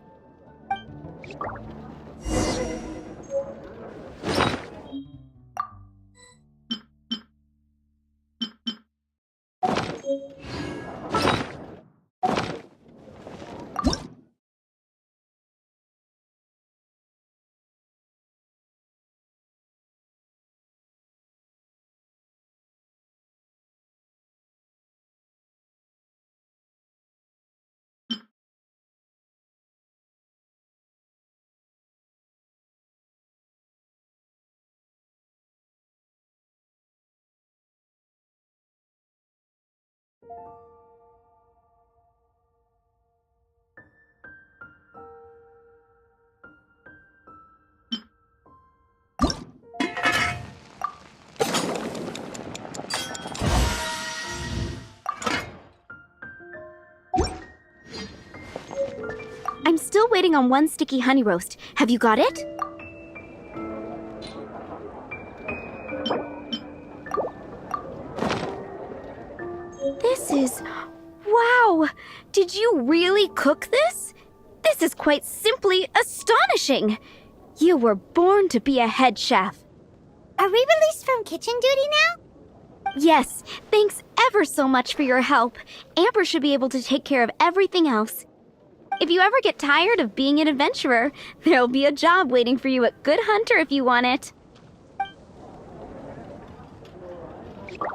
I'm still waiting on one sticky honey roast. Have you got it? This is... Wow! Did you really cook this? This is quite simply astonishing! You were born to be a head chef. Are we released from kitchen duty now? Yes, thanks ever so much for your help. Amber should be able to take care of everything else. If you ever get tired of being an adventurer, there'll be a job waiting for you at Good Hunter if you want it.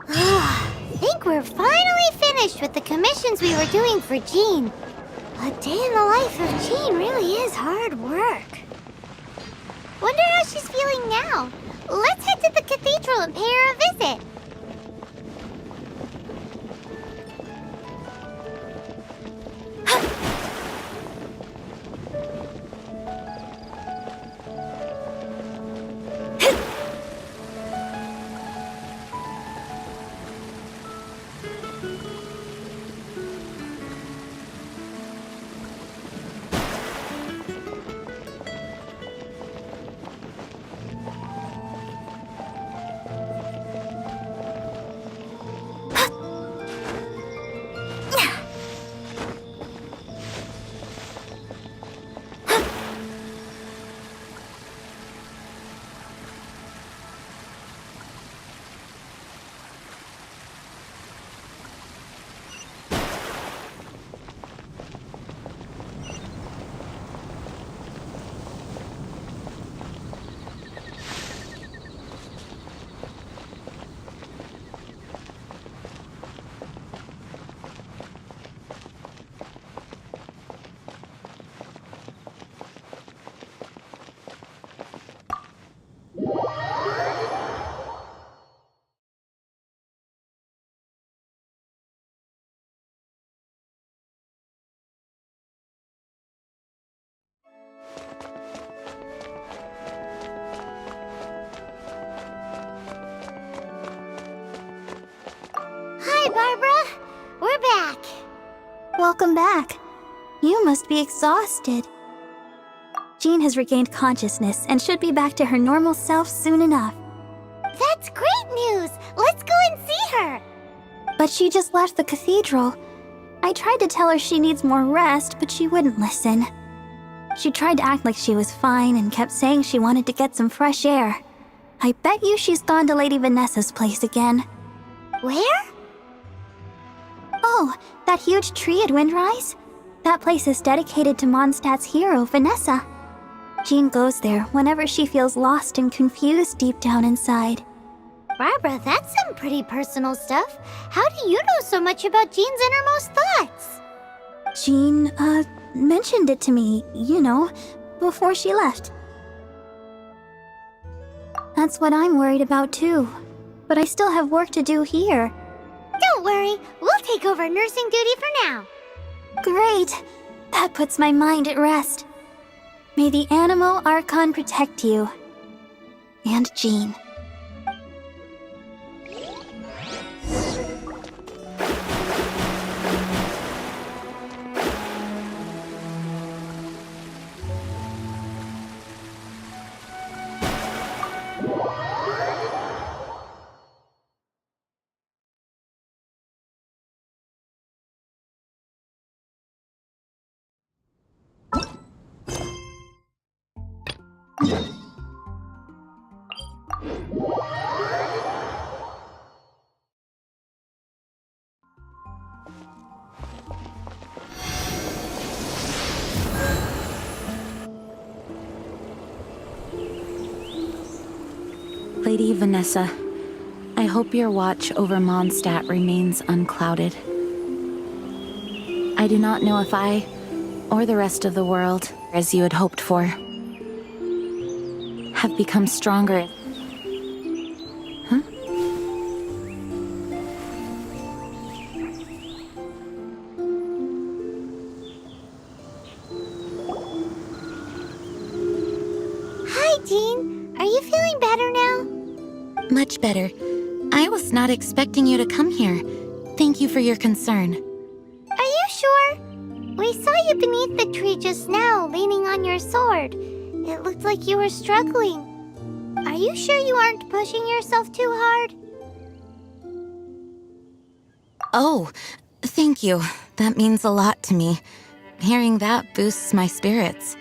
I think we're finally finished with the commissions we were doing for Jean. A day in the life of Jean really is hard work. Wonder how she's feeling now. Let's head to the cathedral and pay her a visit. Hi, Barbara. We're back. Welcome back. You must be exhausted. Jean has regained consciousness and should be back to her normal self soon enough. That's great news. Let's go and see her. But she just left the cathedral. I tried to tell her she needs more rest, but she wouldn't listen. She tried to act like she was fine and kept saying she wanted to get some fresh air. I bet you she's gone to Lady Vanessa's place again. Where? Oh, that huge tree at Windrise? That place is dedicated to Mondstadt's hero, Vanessa. Jean goes there whenever she feels lost and confused deep down inside. Barbara, that's some pretty personal stuff. How do you know so much about Jean's innermost thoughts? Jean, mentioned it to me, before she left. That's what I'm worried about too. But I still have work to do here. Don't worry, we'll take over nursing duty for now. Great! That puts my mind at rest. May the Animo Archon protect you. And Jean. Lady Vanessa, I hope your watch over Mondstadt remains unclouded. I do not know if I, or the rest of the world, as you had hoped for, have become stronger. Huh? Hi, Jean. Are you feeling better now? Much better. I was not expecting you to come here. Thank you for your concern. Are you sure? We saw you beneath the tree just now, leaning on your sword. It looked like you were struggling. Are you sure you aren't pushing yourself too hard? Oh, thank you. That means a lot to me. Hearing that boosts my spirits.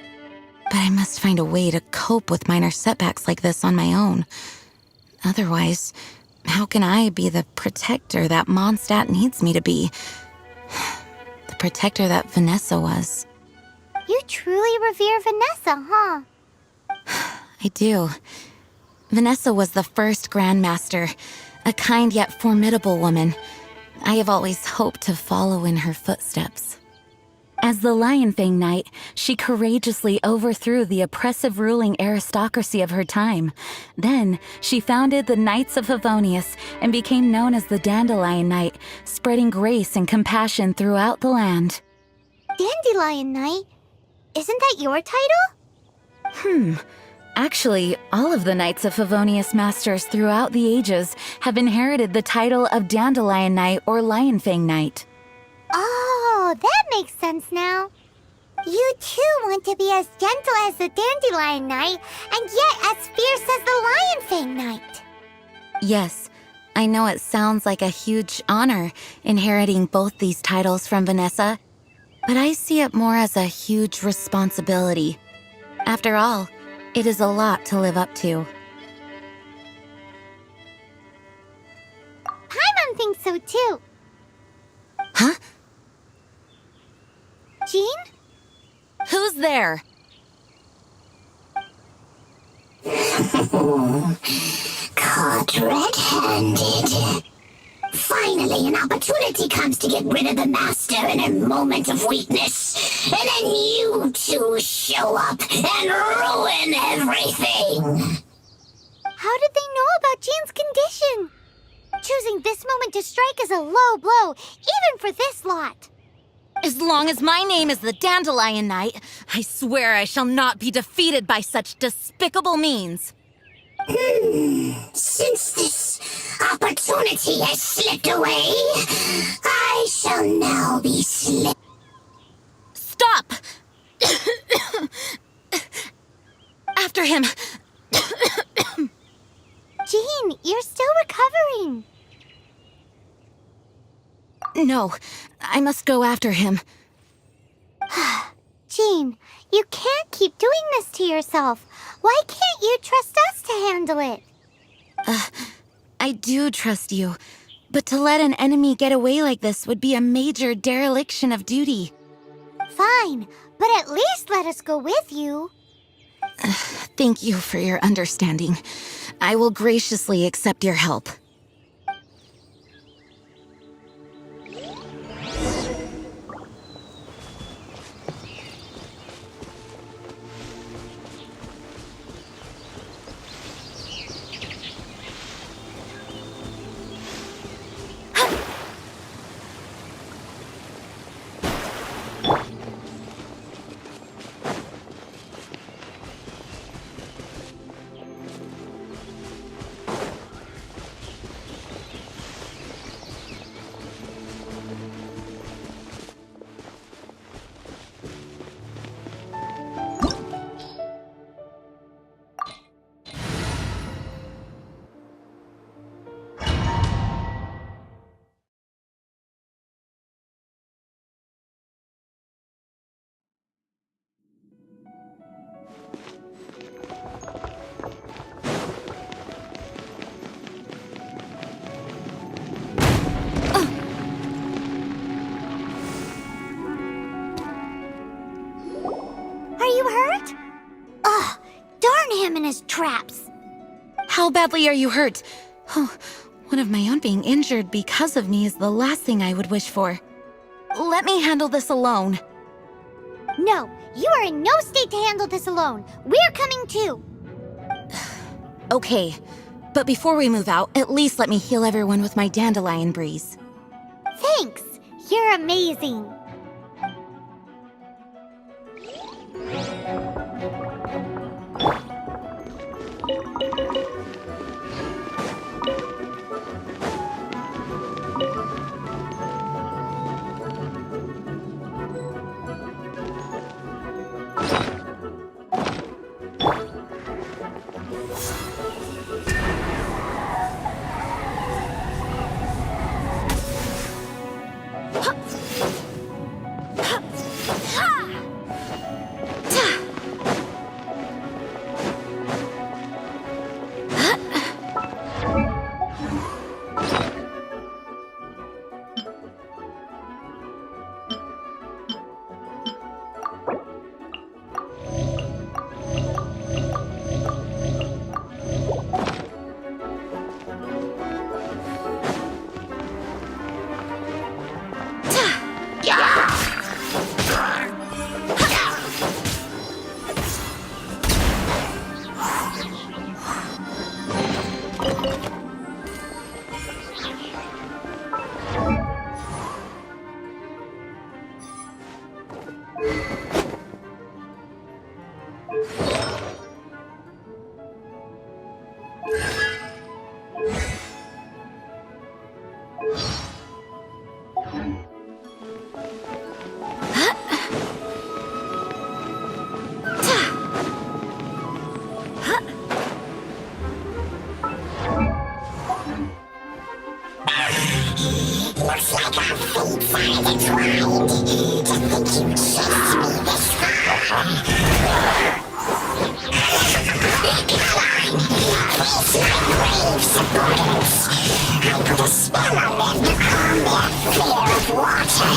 But I must find a way to cope with minor setbacks like this on my own. Otherwise, how can I be the protector that Mondstadt needs me to be? The protector that Vanessa was. You truly revere Vanessa, huh? I do. Vanessa was the first Grandmaster, a kind yet formidable woman. I have always hoped to follow in her footsteps. As the Lionfang Knight, she courageously overthrew the oppressive ruling aristocracy of her time. Then, she founded the Knights of Favonius and became known as the Dandelion Knight, spreading grace and compassion throughout the land. Dandelion Knight? Isn't that your title? Actually, all of the Knights of Favonius Masters throughout the ages have inherited the title of Dandelion Knight or Lionfang Knight. Oh, that makes sense now. You too want to be as gentle as the Dandelion Knight, and yet as fierce as the Lionfang Knight. Yes, I know it sounds like a huge honor inheriting both these titles from Vanessa, but I see it more as a huge responsibility. After all, it is a lot to live up to. Paimon thinks so too. Huh? Jean? Who's there? Caught red-handed. Finally, an opportunity comes to get rid of the master in a moment of weakness. And then you two show up and ruin everything. How did they know about Jean's condition? Choosing this moment to strike is a low blow, even for this lot. As long as my name is the Dandelion Knight, I swear I shall not be defeated by such despicable means. Since this opportunity has slipped away, I shall now be slipped. Stop! After him! Jean, you're still recovering. No, I must go after him. Jean, you can't keep doing this to yourself. Why can't you trust us to handle it? I do trust you, but to let an enemy get away like this would be a major dereliction of duty. Fine, but at least let us go with you. Thank you for your understanding. I will graciously accept your help. Are you hurt? Ugh, darn him and his traps. How badly are you hurt? Oh, one of my own being injured because of me is the last thing I would wish for. Let me handle this alone. No, you are in no state to handle this alone. We're coming too. Okay, but before we move out, at least let me heal everyone with my dandelion breeze. Thanks. You're amazing. Looks like our fates are intertwined. To think you chased me this far. These my brave supporters. I put a spell on them to calm their fear of water.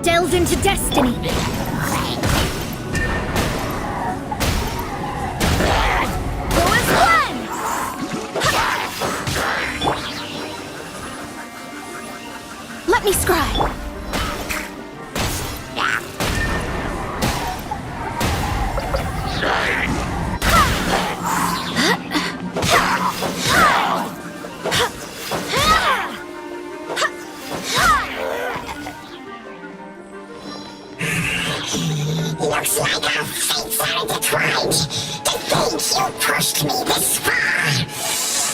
Delve into destiny. Go as one. Let me scribe. Looks like our fates are intertwined. To think you pushed me this far.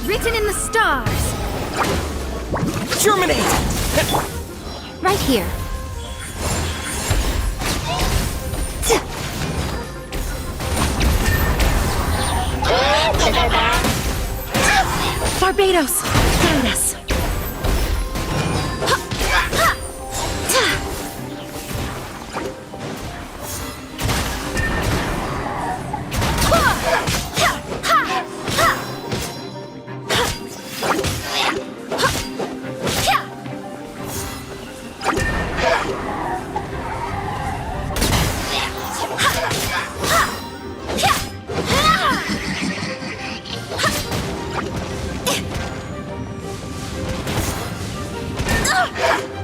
Written in the stars! Germinate! Right here. Barbados, guide us.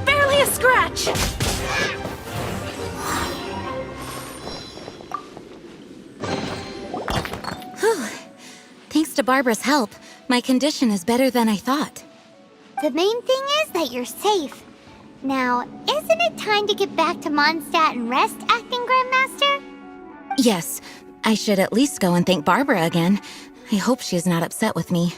Barely a scratch! Whew. Thanks to Barbara's help, my condition is better than I thought. The main thing is that you're safe. Now, isn't it time to get back to Mondstadt and rest, Acting Grandmaster? Yes, I should at least go and thank Barbara again. I hope she's not upset with me.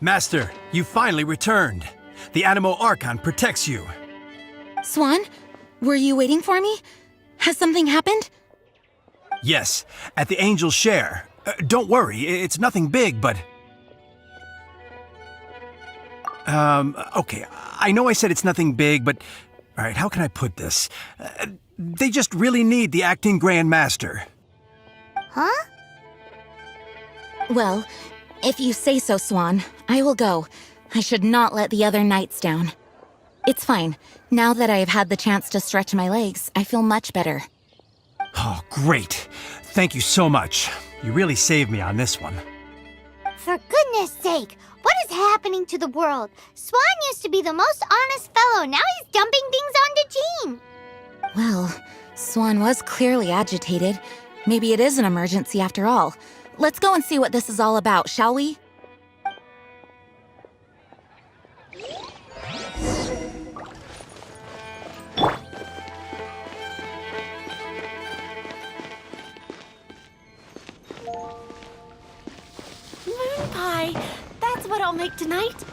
Master, you finally returned. The Animo Archon protects you. Swan, were you waiting for me? Has something happened? Yes, at the Angel's Share. Don't worry, it's nothing big, but... Okay, I know I said it's nothing big, but... Alright, how can I put this? They just really need the Acting Grand Master. Huh? Well, if you say so, Swan, I will go. I should not let the other knights down. It's fine. Now that I have had the chance to stretch my legs, I feel much better. Oh, great. Thank you so much. You really saved me on this one. For goodness sake, what is happening to the world? Swan used to be the most honest fellow, now he's dumping things onto Jean. Well, Swan was clearly agitated. Maybe it is an emergency after all. Let's go and see what this is all about, shall we? Moon pie! That's what I'll make tonight.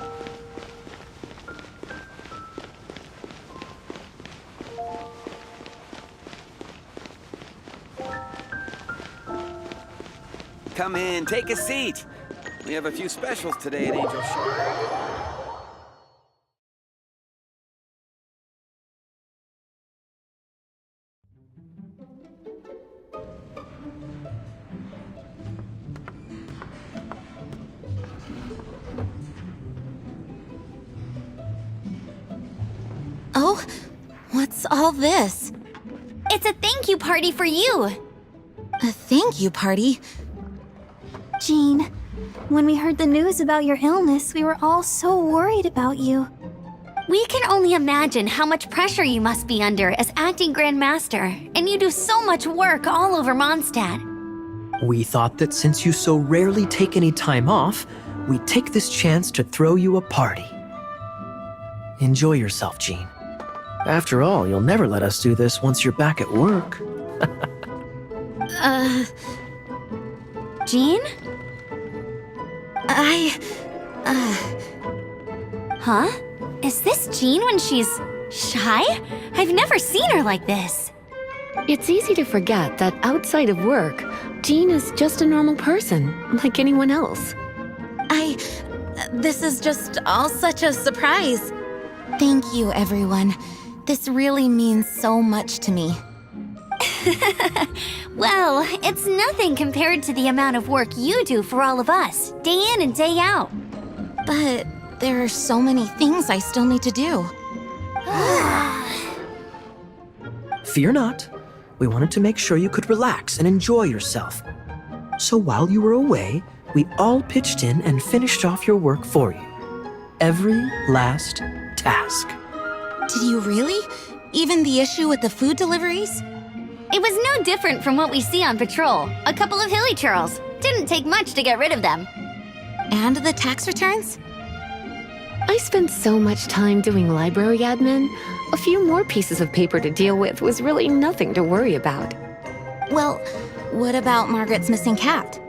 Come in, take a seat. We have a few specials today at Angel Shore. Oh, what's all this? It's a thank you party for you! A thank you party? Jean, when we heard the news about your illness, we were all so worried about you. We can only imagine how much pressure you must be under as acting Grand Master, and you do so much work all over Mondstadt. We thought that since you so rarely take any time off, we'd take this chance to throw you a party. Enjoy yourself, Jean. After all, you'll never let us do this once you're back at work. Jean? Huh? Is this Jean when she's Shy? I've never seen her like this. It's easy to forget that outside of work, Jean is just a normal person, like anyone else. This is just all such a surprise. Thank you, everyone. This really means so much to me. Well, it's nothing compared to the amount of work you do for all of us, day in and day out. But there are so many things I still need to do. Fear not. We wanted to make sure you could relax and enjoy yourself. So while you were away, we all pitched in and finished off your work for you. Every last task. Did you really? Even the issue with the food deliveries? It was no different from what we see on patrol. A couple of hilly churls. Didn't take much to get rid of them. And the tax returns? I spent so much time doing library admin. A few more pieces of paper to deal with was really nothing to worry about. Well, what about Margaret's missing cat?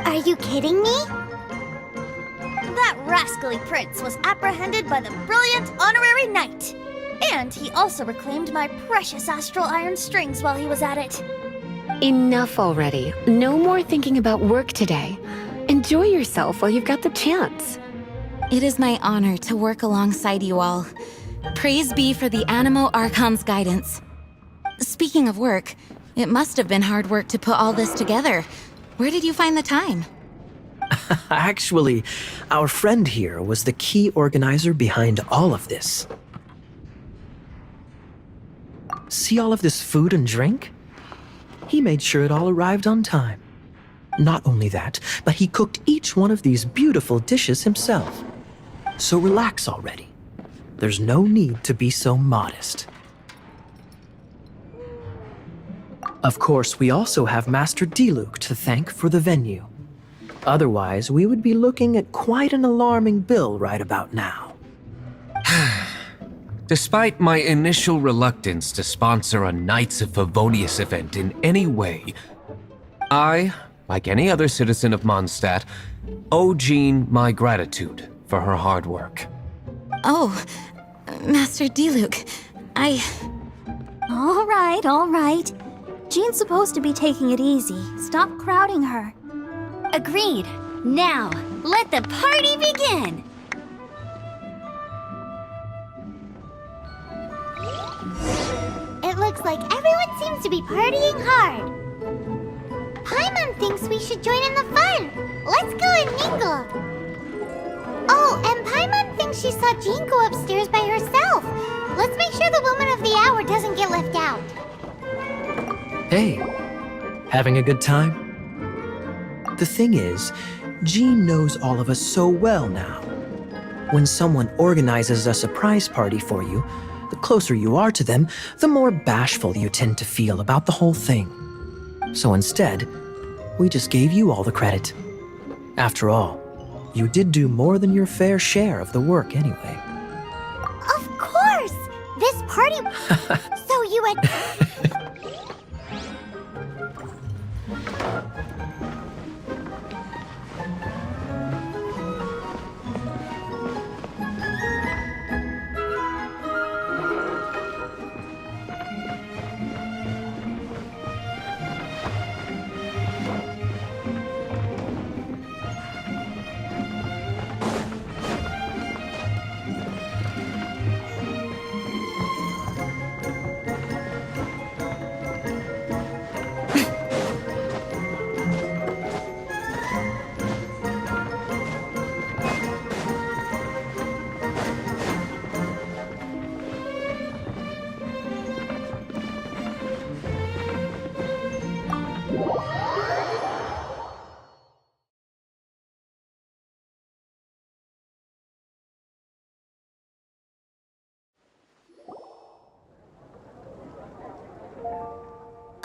Are you kidding me? That rascally prince was apprehended by the brilliant honorary knight. And he also reclaimed my precious astral iron strings while he was at it. Enough already. No more thinking about work today. Enjoy yourself while you've got the chance. It is my honor to work alongside you all. Praise be for the Animo Archon's guidance. Speaking of work, it must have been hard work to put all this together. Where did you find the time? Actually, our friend here was the key organizer behind all of this. See all of this food and drink? He made sure it all arrived on time. Not only that, but he cooked each one of these beautiful dishes himself. So relax already. There's no need to be so modest. Of course, we also have Master Diluc to thank for the venue. Otherwise, we would be looking at quite an alarming bill right about now. Despite my initial reluctance to sponsor a Knights of Favonius event in any way, I, like any other citizen of Mondstadt, owe Jean my gratitude for her hard work. Oh, Master Diluc, All right. Jean's supposed to be taking it easy. Stop crowding her. Agreed. Now, let the party begin! It looks like everyone seems to be partying hard. Paimon thinks we should join in the fun. Let's go and mingle. Oh, and Paimon thinks she saw Jean go upstairs by herself. Let's make sure the woman of the hour doesn't get left out. Hey, having a good time? The thing is, Jean knows all of us so well now. When someone organizes a surprise party for you, the closer you are to them, the more bashful you tend to feel about the whole thing. So instead, we just gave you all the credit. After all, you did do more than your fair share of the work anyway. Of course! This party... So you had...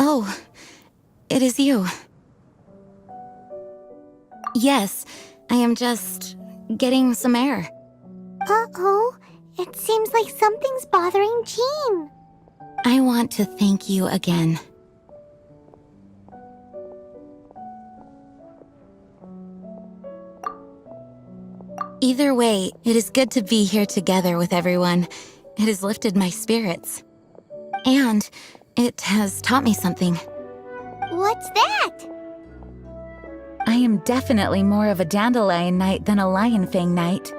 Oh, it is you. Yes, I am just getting some air. Uh-oh. It seems like something's bothering Jean. I want to thank you again. Either way, it is good to be here together with everyone. It has lifted my spirits. And it has taught me something. What's that? I am definitely more of a dandelion knight than a lionfang knight.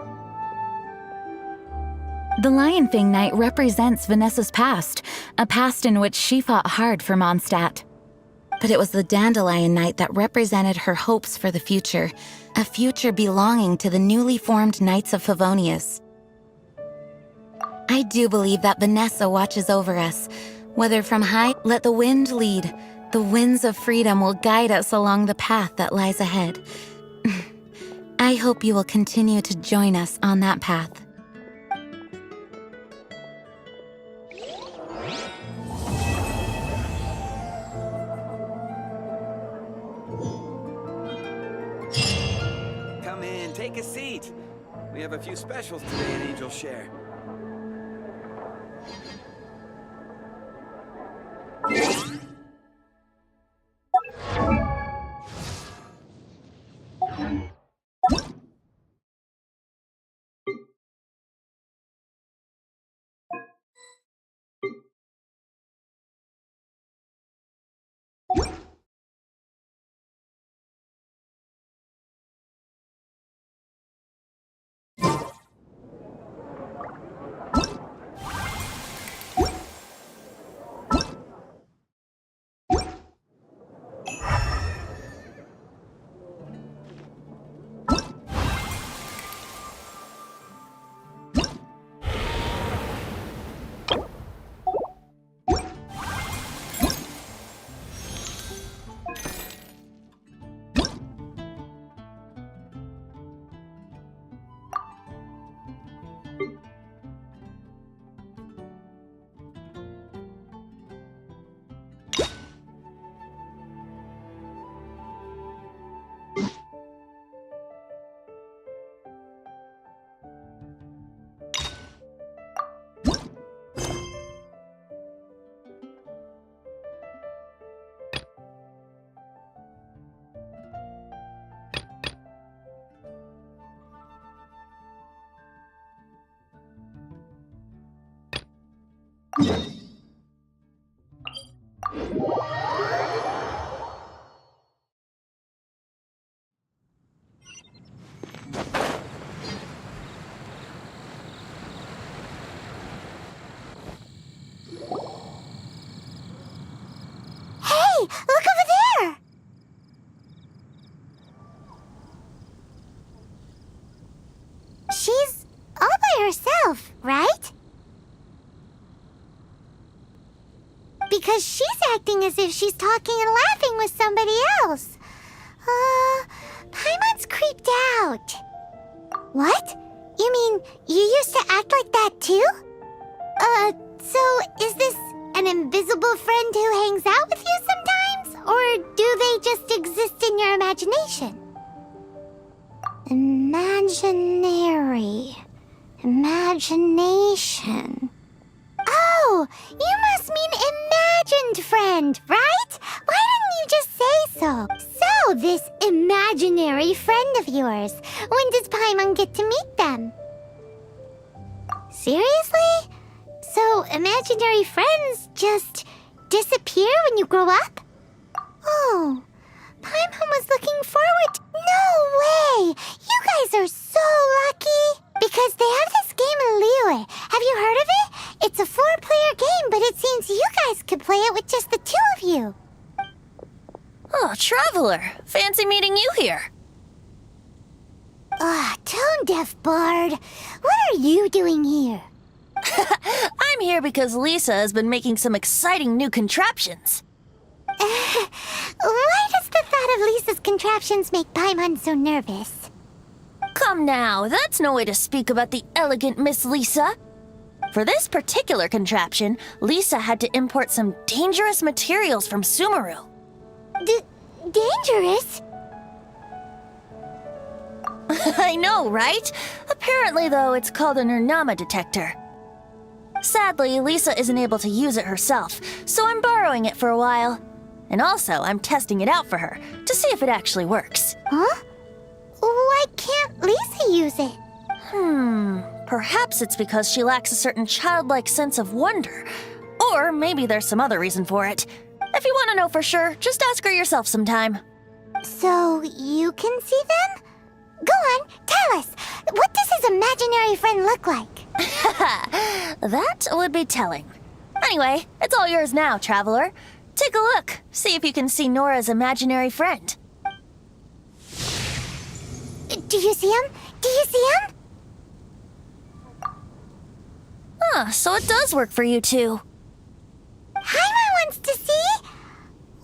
The lionfang knight represents Vanessa's past, a past in which she fought hard for Mondstadt. But it was the dandelion knight that represented her hopes for the future, a future belonging to the newly formed Knights of Favonius. I do believe that Vanessa watches over us. Whether from high, let the wind lead. The winds of freedom will guide us along the path that lies ahead. I hope you will continue to join us on that path. Come in, take a seat. We have a few specials today at Angel Share. Look over there! She's all by herself, right? Because she's acting as if she's talking and laughing with somebody else. Paimon's creeped out. What? You mean you used to act like that too? So is this an invisible friend who hangs out with you sometimes? Or do they just exist in your imagination? Imagination. Oh, you must mean imagined friend, right? Why didn't you just say so? So, this imaginary friend of yours, when does Paimon get to meet them? Seriously? So, imaginary friends just disappear when you grow up? Oh, Paimon was looking forward to... No way! You guys are so lucky! Because they have this game in Liyue. Have you heard of it? It's a 4-player game, but it seems you guys could play it with just the 2 of you. Oh, Traveler! Fancy meeting you here. Tone-deaf bard. What are you doing here? I'm here because Lisa has been making some exciting new contraptions. Why does the thought of Lisa's contraptions make Paimon so nervous? Come now, that's no way to speak about the elegant Miss Lisa. For this particular contraption, Lisa had to import some dangerous materials from Sumeru. Dangerous? I know, right? Apparently, though, it's called an Urnama detector. Sadly, Lisa isn't able to use it herself, so I'm borrowing it for a while. And also, I'm testing it out for her, to see if it actually works. Huh? Why can't Lisa use it? Perhaps it's because she lacks a certain childlike sense of wonder. Or maybe there's some other reason for it. If you want to know for sure, just ask her yourself sometime. So, you can see them? Go on, tell us. What does his imaginary friend look like? That would be telling. Anyway, it's all yours now, traveler. Take a look. See if you can see Nora's imaginary friend. Do you see him? Do you see him? So it does work for you two. Paimon wants to see?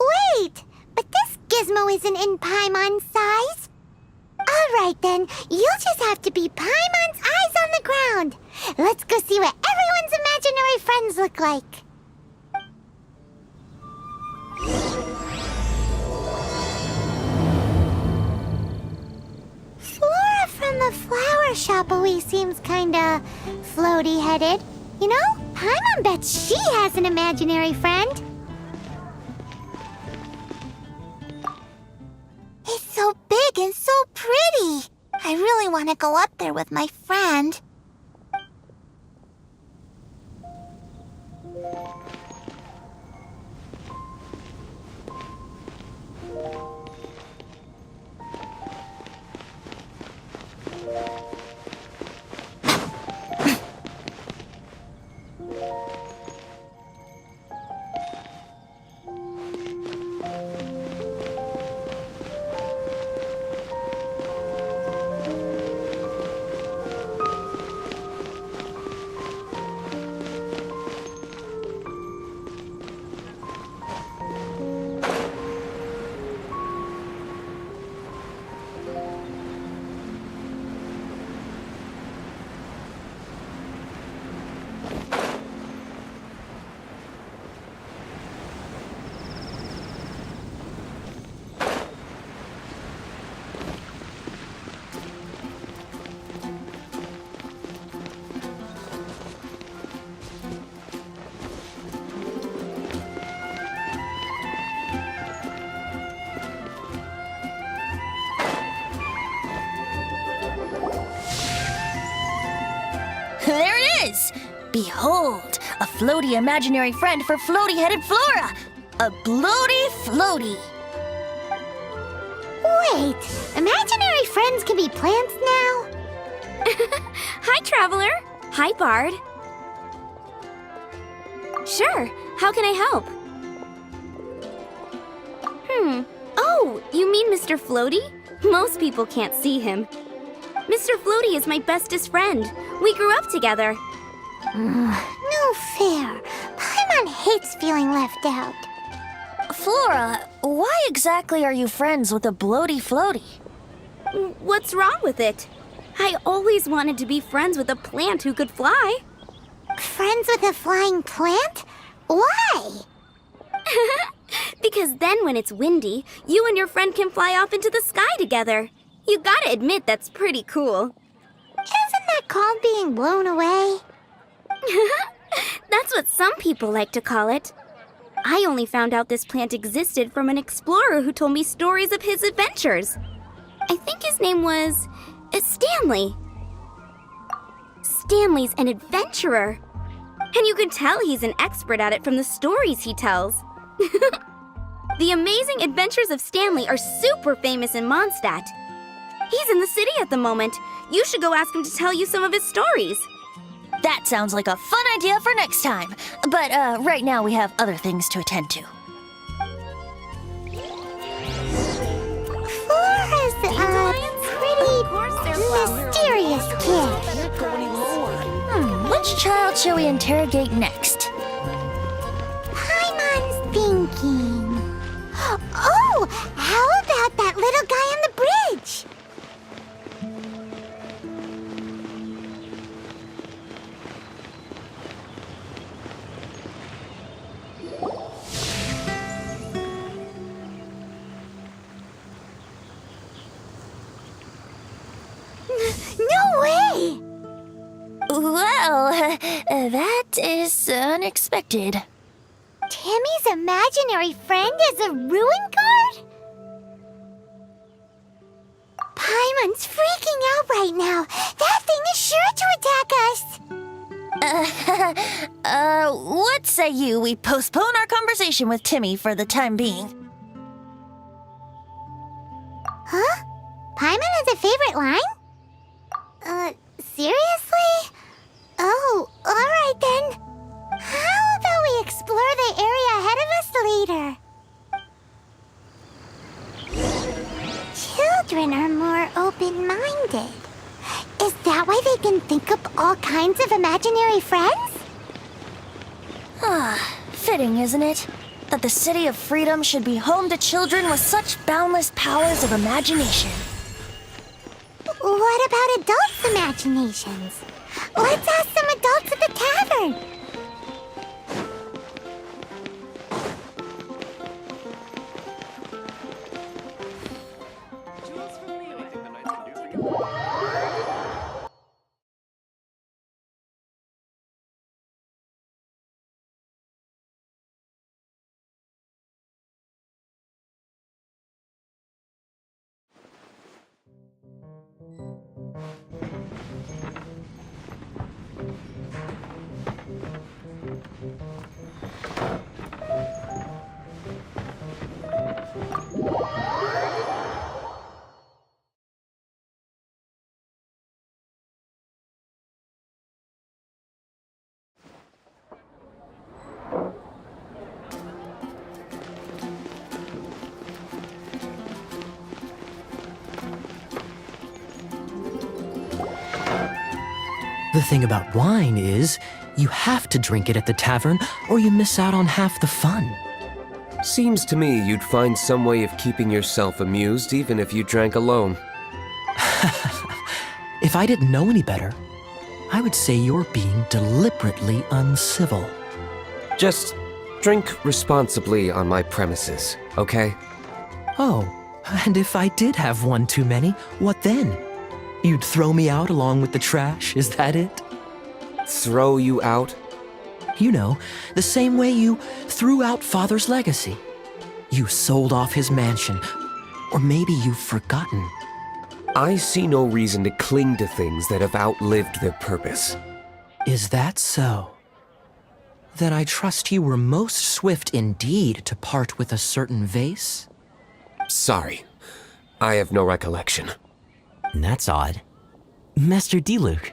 Wait, but this gizmo isn't in Paimon's size. Alright then, you'll just have to be Paimon's eyes on the ground. Let's go see what everyone's imaginary friends look like. Flora from the flower shop always seems kinda floaty-headed. You know, Paimon bets she has an imaginary friend. It's so big and so pretty. I really want to go up there with my friend. There it is! Behold, a floaty imaginary friend for floaty-headed Flora! A bloaty floaty! Wait, imaginary friends can be plants now? Hi, Traveler. Hi, Bard. Sure, how can I help? Oh, you mean Mr. Floaty? Most people can't see him. Mr. Floaty is my bestest friend. We grew up together. No fair. Paimon hates feeling left out. Flora, why exactly are you friends with a bloaty floaty? What's wrong with it? I always wanted to be friends with a plant who could fly. Friends with a flying plant? Why? Because then when it's windy, you and your friend can fly off into the sky together. You gotta admit that's pretty cool. Isn't that called being blown away? That's what some people like to call it. I only found out this plant existed from an explorer who told me stories of his adventures. I think his name was Stanley. Stanley's an adventurer. And you can tell he's an expert at it from the stories he tells. The amazing adventures of Stanley are super famous in Mondstadt. He's in the city at the moment. You should go ask him to tell you some of his stories. That sounds like a fun idea for next time. But right now we have other things to attend to. Flora's pretty mysterious kid. Which child shall we interrogate next? Paimon's thinking. Oh, how about that little guy on the bridge? No way! Well, that is unexpected. Timmy's imaginary friend is a ruin guard? Paimon's freaking out right now. That thing is sure to attack us. What say you we postpone our conversation with Timmy for the time being? Huh? Paimon has a favorite line? Seriously? Oh, alright then. How about we explore the area ahead of us later? Children are more open-minded. Is that why they can think up all kinds of imaginary friends? Fitting, isn't it? That the City of Freedom should be home to children with such boundless powers of imagination. What about adults' imaginations? Let's ask some adults at the tavern. Jules from Liyue. The thing about wine is, you have to drink it at the tavern or you miss out on half the fun. Seems to me you'd find some way of keeping yourself amused even if you drank alone. If I didn't know any better, I would say you're being deliberately uncivil. Just drink responsibly on my premises, okay? Oh, and if I did have one too many, what then? You'd throw me out along with the trash, is that it? Throw you out? You know, the same way you threw out Father's legacy. You sold off his mansion, or maybe you've forgotten. I see no reason to cling to things that have outlived their purpose. Is that so? Then I trust you were most swift indeed to part with a certain vase? Sorry, I have no recollection. That's odd. Master Diluc,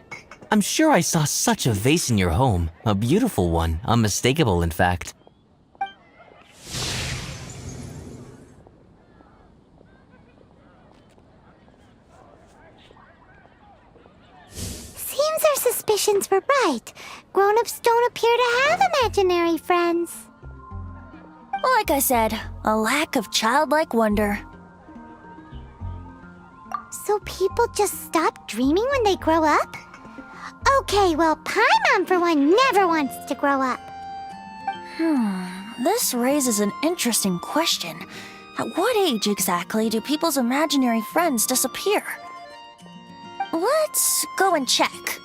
I'm sure I saw such a vase in your home. A beautiful one, unmistakable in fact. Seems our suspicions were right. Grown-ups don't appear to have imaginary friends. Like I said, a lack of childlike wonder. So people just stop dreaming when they grow up? Okay, well, Paimon for one never wants to grow up. This raises an interesting question. At what age exactly do people's imaginary friends disappear? Let's go and check.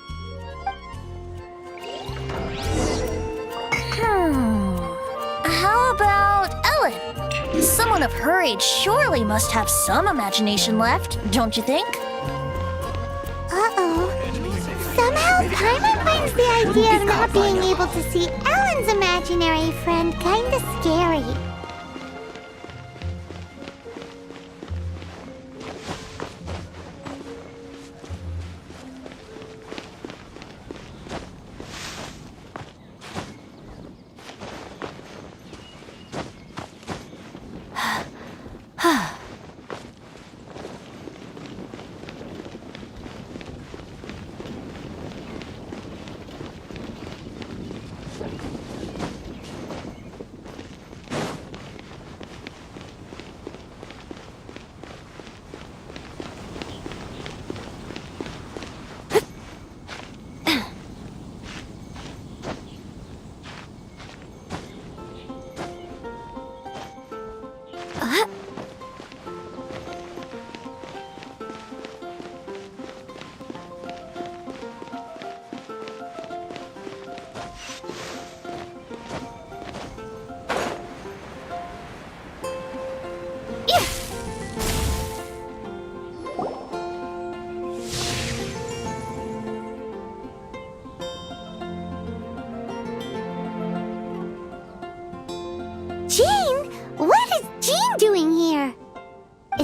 How about Ellen? Someone of her age surely must have some imagination left, don't you think? Uh-oh. Somehow Paimon finds the idea of not being able to see Ellen's imaginary friend kinda scary.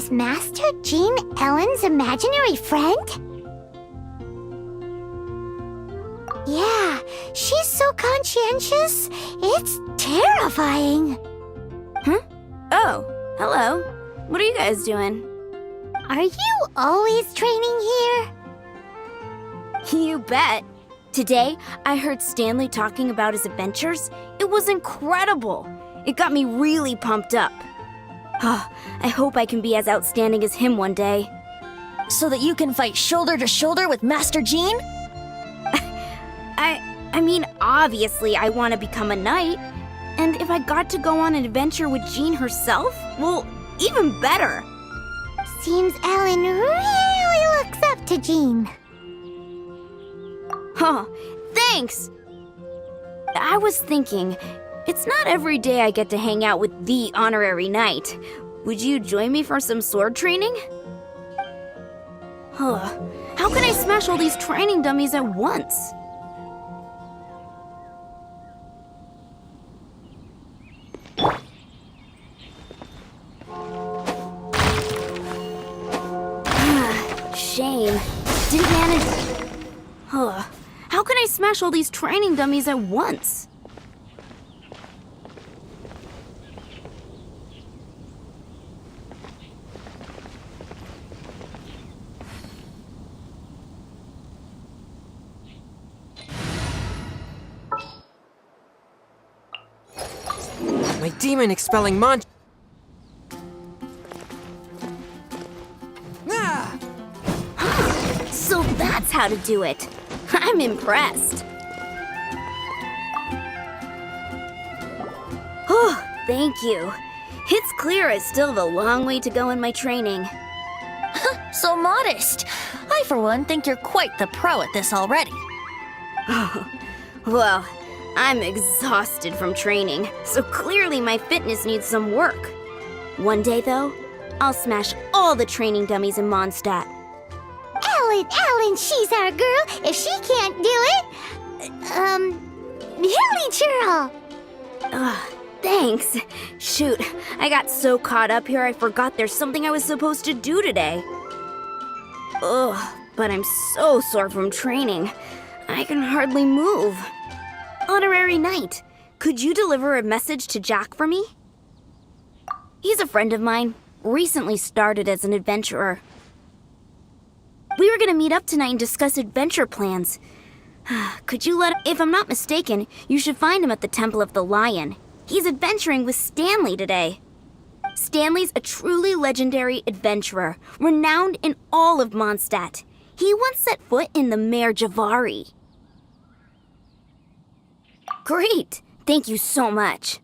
Is Master Jean Ellen's imaginary friend? Yeah, she's so conscientious, it's terrifying. Huh? Oh, hello. What are you guys doing? Are you always training here? You bet. Today, I heard Stanley talking about his adventures. It was incredible. It got me really pumped up. I hope I can be as outstanding as him one day. So that you can fight shoulder to shoulder with Master Jean? I mean, obviously I want to become a knight. And if I got to go on an adventure with Jean herself, well, even better. Seems Ellen really looks up to Jean. Huh, thanks! I was thinking, it's not every day I get to hang out with the honorary knight. Would you join me for some sword training? Huh, how can I smash all these training dummies at once? Shame. Didn't manage. Huh. How can I smash all these training dummies at once? My demon expelling monster. So that's how to do it. I'm impressed. Oh, thank you. It's clear I still have a long way to go in my training. So modest. I, for one, think you're quite the pro at this already. Well, I'm exhausted from training, so clearly my fitness needs some work. One day, though, I'll smash all the training dummies in Mondstadt. Ellen, she's our girl. If she can't do it, Hilly Churl. Thanks. Shoot, I got so caught up here I forgot there's something I was supposed to do today. Ugh, but I'm so sore from training. I can hardly move. Honorary Knight, could you deliver a message to Jack for me? He's a friend of mine, recently started as an adventurer. We were gonna meet up tonight and discuss adventure plans. Could you if I'm not mistaken, you should find him at the Temple of the Lion. He's adventuring with Stanley today. Stanley's a truly legendary adventurer, renowned in all of Mondstadt. He once set foot in the Mare Javari. Great! Thank you so much.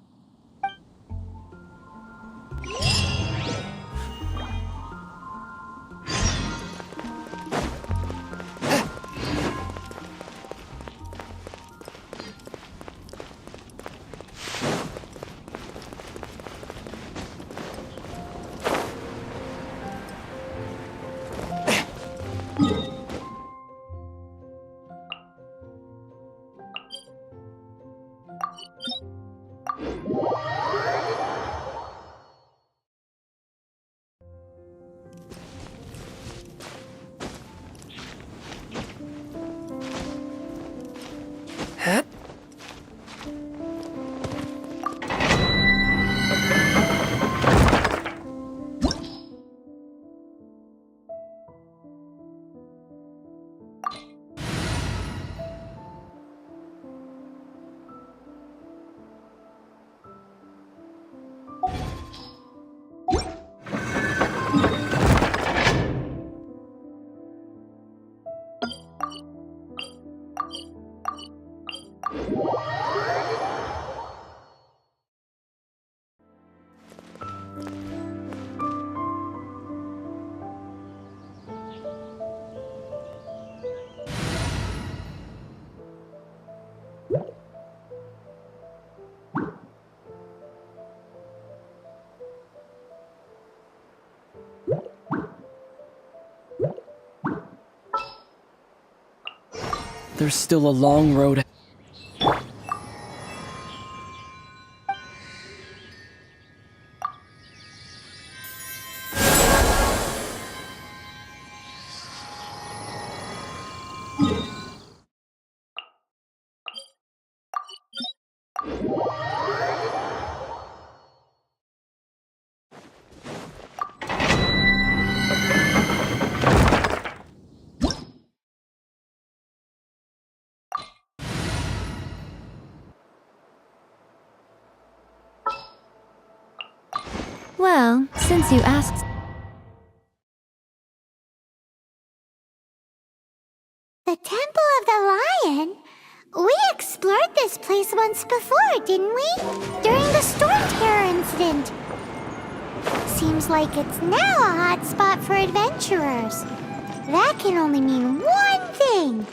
There's still a long road. Well, since you asked... The Temple of the Lion? We explored this place once before, didn't we? During the Storm Terror incident. Seems like it's now a hot spot for adventurers. That can only mean one thing.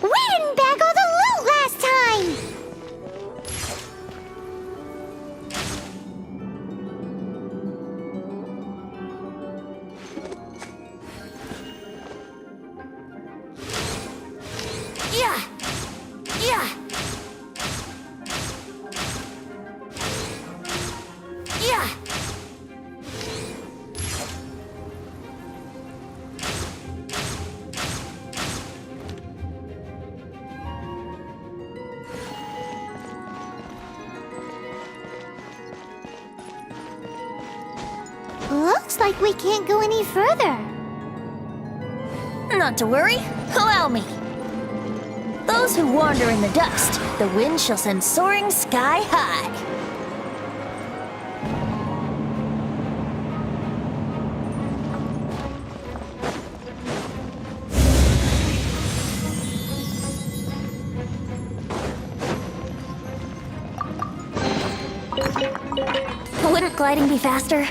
We didn't bag all the loot last time! Looks like we can't go any further. Not to worry, allow me. Those who wander in the dust, the wind shall send soaring sky high. Wouldn't gliding be faster?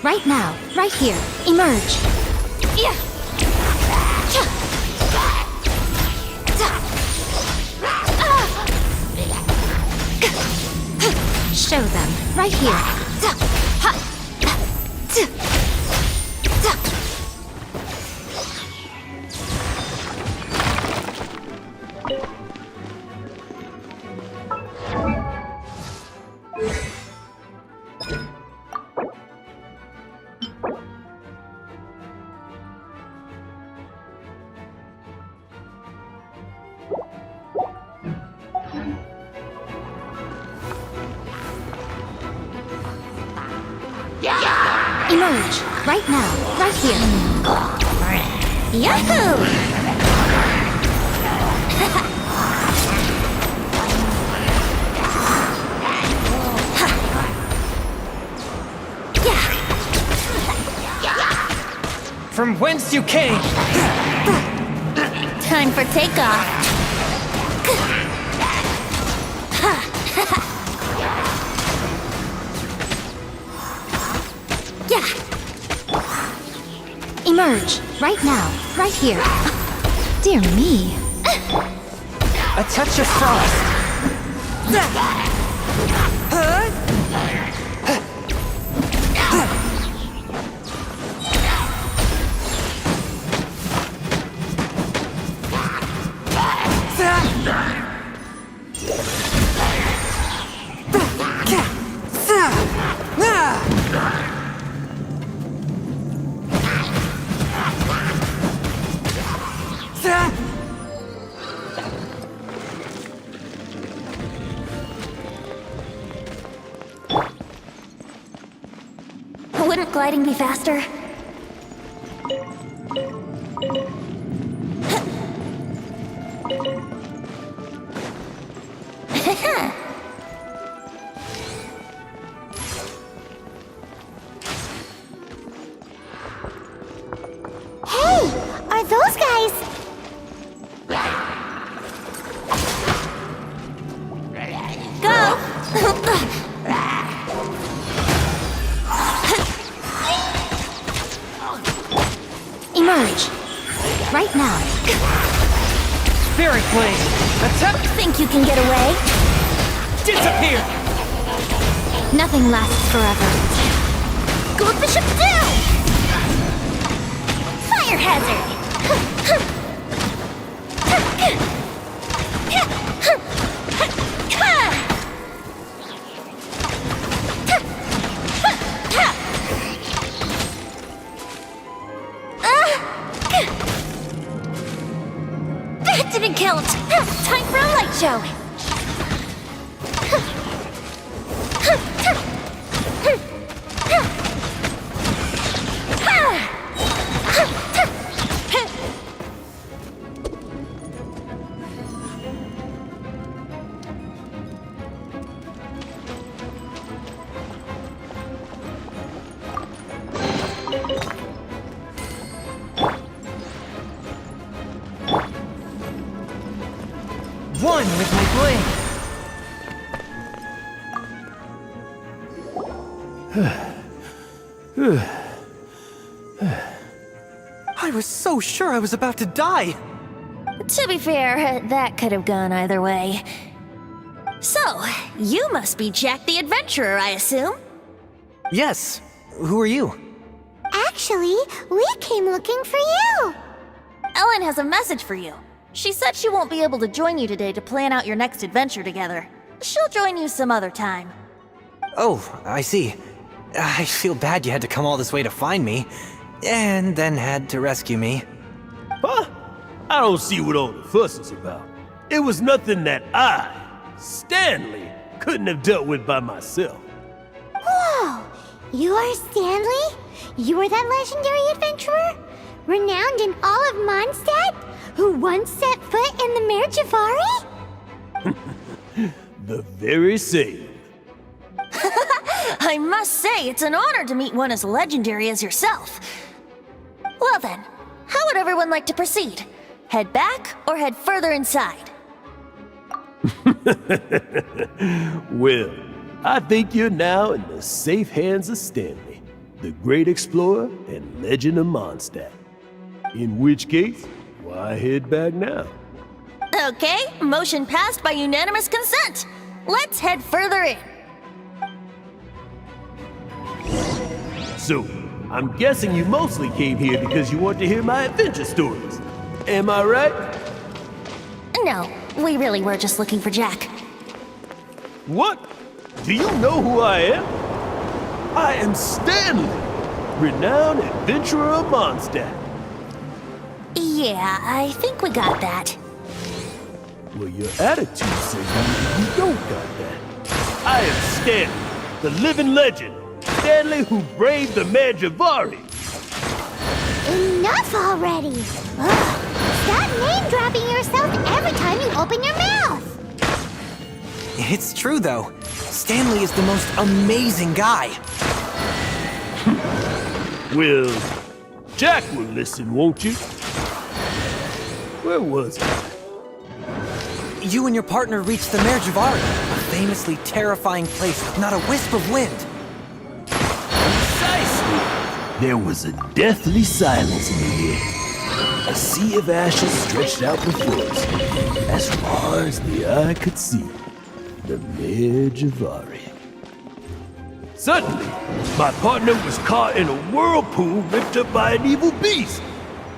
Right now, right here. Emerge. Show them. Right here. Emerge. Right now. Right here. Yahoo! From whence you came! Time for takeoff. Emerge. Right now. Right here. Dear me. A touch of frost! Wouldn't gliding be faster? Hey, are those guys... Go! Emerge. Right now. Spirit Blade! Attack! Think you can get away? Disappear! Nothing lasts forever. Go with the ship down! Fire hazard! didn't count! Time for a light show! One with my blade. I was so sure I was about to die. To be fair, that could have gone either way. So, you must be Jack the Adventurer, I assume? Yes. Who are you? Actually, we came looking for you. Ellen has a message for you. She said she won't be able to join you today to plan out your next adventure together. She'll join you some other time. Oh, I see. I feel bad you had to come all this way to find me, and then had to rescue me. Huh? I don't see what all the fuss is about. It was nothing that I, Stanley, couldn't have dealt with by myself. Whoa! You are Stanley? You were that legendary adventurer? Renowned in all of Mondstadt? Who once set foot in the Mare Javari? The very same. I must say, it's an honor to meet one as legendary as yourself. Well then, how would everyone like to proceed? Head back or head further inside? Well, I think you're now in the safe hands of Stanley, the great explorer and legend of Mondstadt. In which case, why head back now? Okay, motion passed by unanimous consent. Let's head further in. So, I'm guessing you mostly came here because you want to hear my adventure stories. Am I right? No, we really were just looking for Jack. What? Do you know who I am? I am Stanley, renowned adventurer of Mondstadt. Yeah, I think we got that. Well, your attitude says you don't got that. I am Stanley, the living legend. Stanley who braved the Mare Javari. Enough already! Ugh. Stop name-dropping yourself every time you open your mouth! It's true, though. Stanley is the most amazing guy. Well, Jack will listen, won't you? Where was I? You and your partner reached the Mare Javari, a famously terrifying place with not a wisp of wind. Precisely! There was a deathly silence in the air. A sea of ashes stretched out before us, as far as the eye could see. The Mare Javari. Suddenly, my partner was caught in a whirlpool ripped up by an evil beast.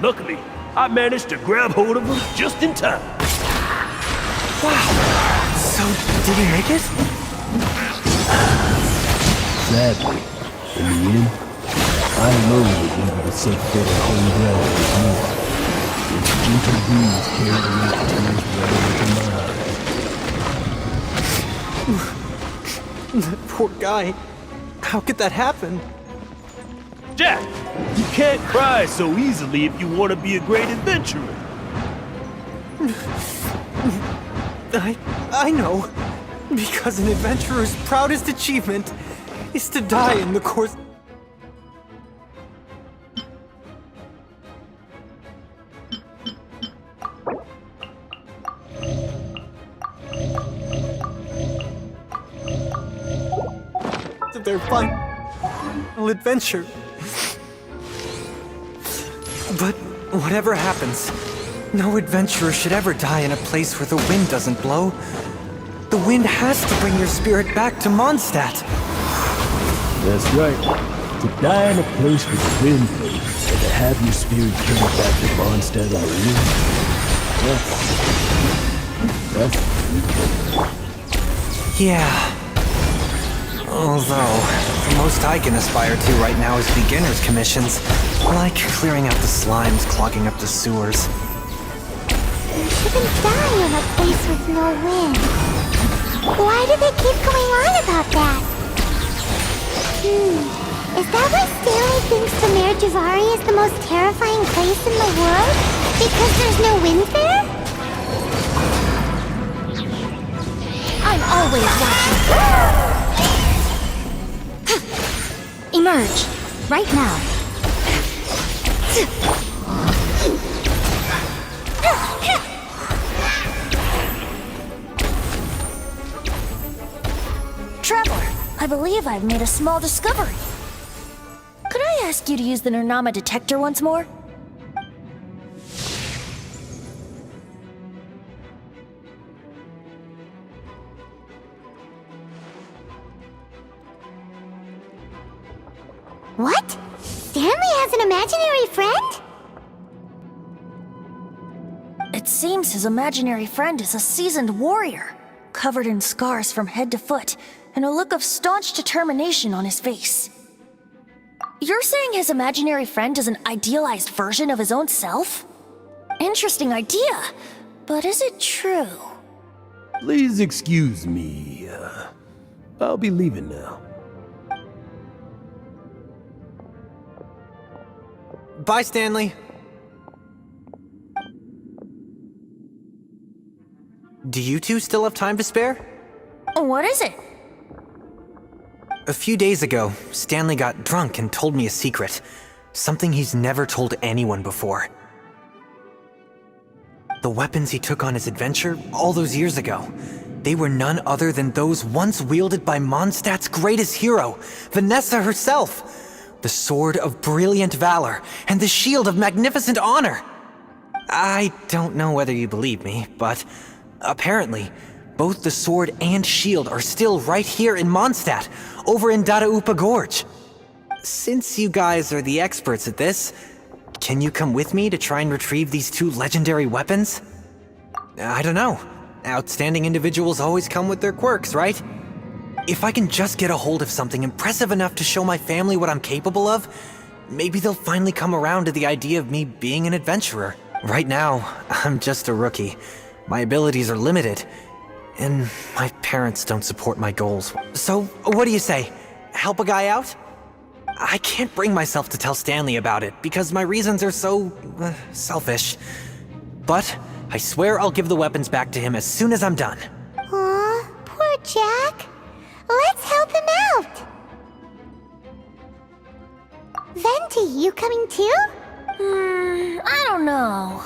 Luckily, I managed to grab hold of him just in time. Wow! So, did he make it? Sadly, in the end, I alone was able to set foot on home ground with me. Its gentle breeze carried away the tears welling into my eyes. That poor guy. How could that happen? Jack, you can't cry so easily if you want to be a great adventurer. I know. Because an adventurer's proudest achievement is to die in the course... of their final adventure. But whatever happens, no adventurer should ever die in a place where the wind doesn't blow. The wind has to bring your spirit back to Mondstadt. That's right. To die in a place where the wind blows, and to have your spirit carried back to Mondstadt on the wind. That's Yeah. Although, the most I can aspire to right now is beginner's commissions, like clearing out the slimes clogging up the sewers. You shouldn't die in a place with no wind. Why do they keep going on about that? Is that why Stanley thinks the Mare Javari is the most terrifying place in the world? Because there's no wind there? I'm always watching. Emerge. Right now. Traveler, I believe I've made a small discovery. Could I ask you to use the Nernama detector once more? What? Stanley has an imaginary friend? It seems his imaginary friend is a seasoned warrior, covered in scars from head to foot, and a look of staunch determination on his face. You're saying his imaginary friend is an idealized version of his own self? Interesting idea, but is it true? Please excuse me. I'll be leaving now. Bye, Stanley. Do you two still have time to spare? What is it? A few days ago, Stanley got drunk and told me a secret. Something he's never told anyone before. The weapons he took on his adventure all those years ago, they were none other than those once wielded by Mondstadt's greatest hero, Vanessa herself. The sword of brilliant valor and the shield of magnificent honor. I don't know whether you believe me, but apparently, both the sword and shield are still right here in Mondstadt, over in Dadaupa Gorge. Since you guys are the experts at this, can you come with me to try and retrieve these two legendary weapons? I don't know. Outstanding individuals always come with their quirks, right? If I can just get a hold of something impressive enough to show my family what I'm capable of, maybe they'll finally come around to the idea of me being an adventurer. Right now, I'm just a rookie. My abilities are limited, and my parents don't support my goals. So, what do you say? Help a guy out? I can't bring myself to tell Stanley about it because my reasons are so selfish. But I swear I'll give the weapons back to him as soon as I'm done. Aw, poor Jack. Let's help him out. Venti, you coming too? I don't know.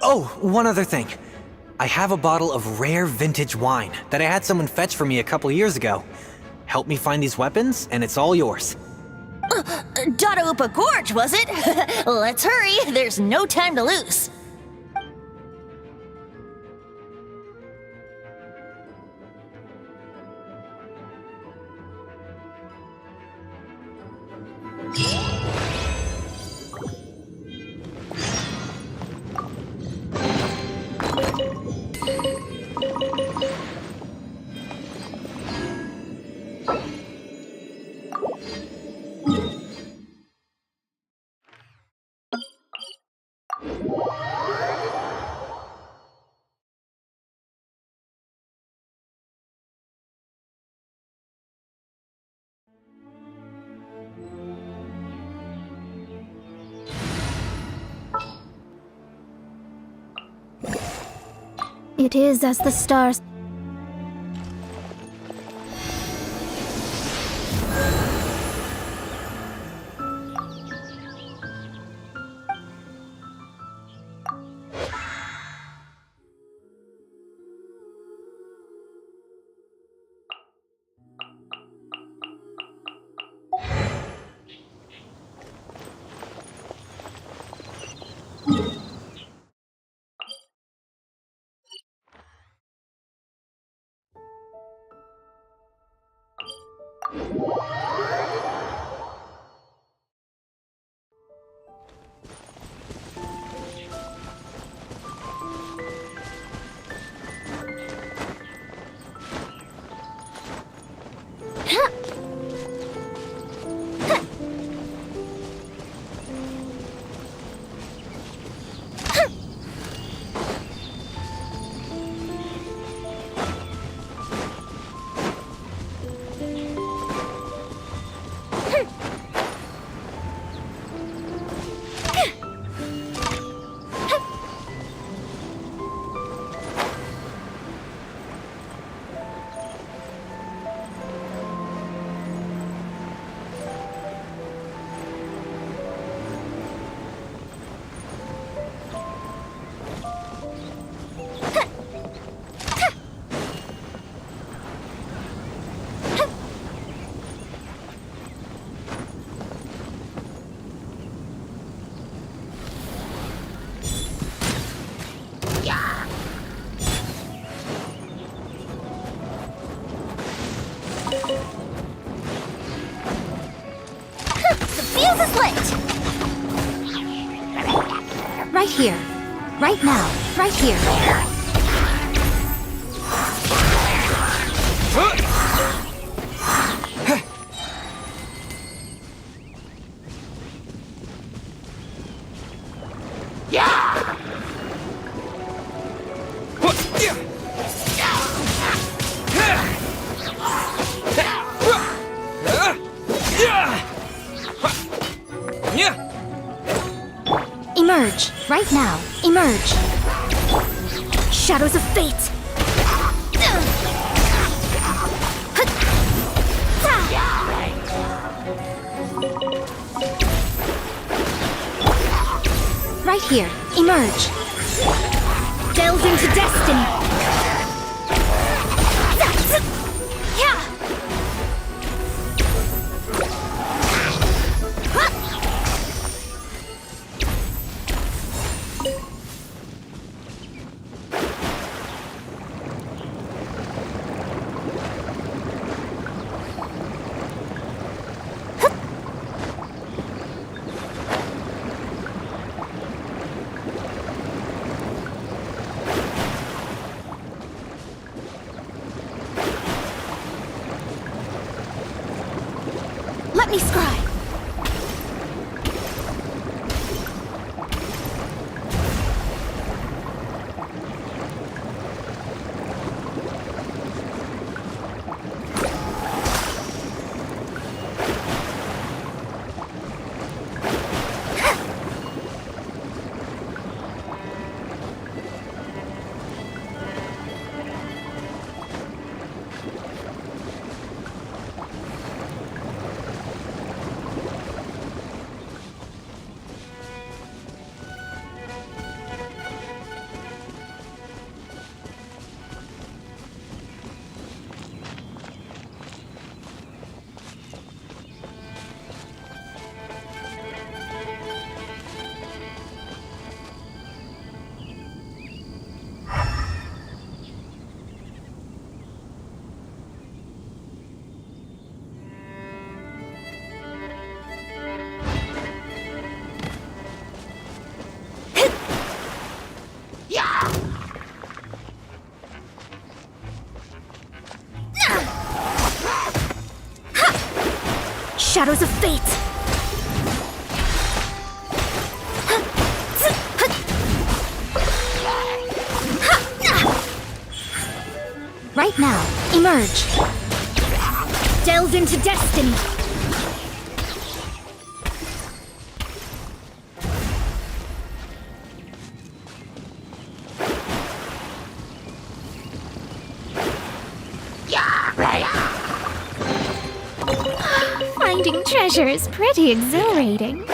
Oh, one other thing. I have a bottle of rare vintage wine that I had someone fetch for me a couple years ago. Help me find these weapons, and it's all yours. Dadaupa Gorge, was it? Let's hurry, there's no time to lose. It is as the stars. here. Right now. Right here. Emerge. Right now. Emerge. Shadows of fate. Right here. Emerge. Delve into destiny. Let me scry. Shadows of fate! Right now, emerge. Delve into destiny. Finding treasure is pretty exhilarating.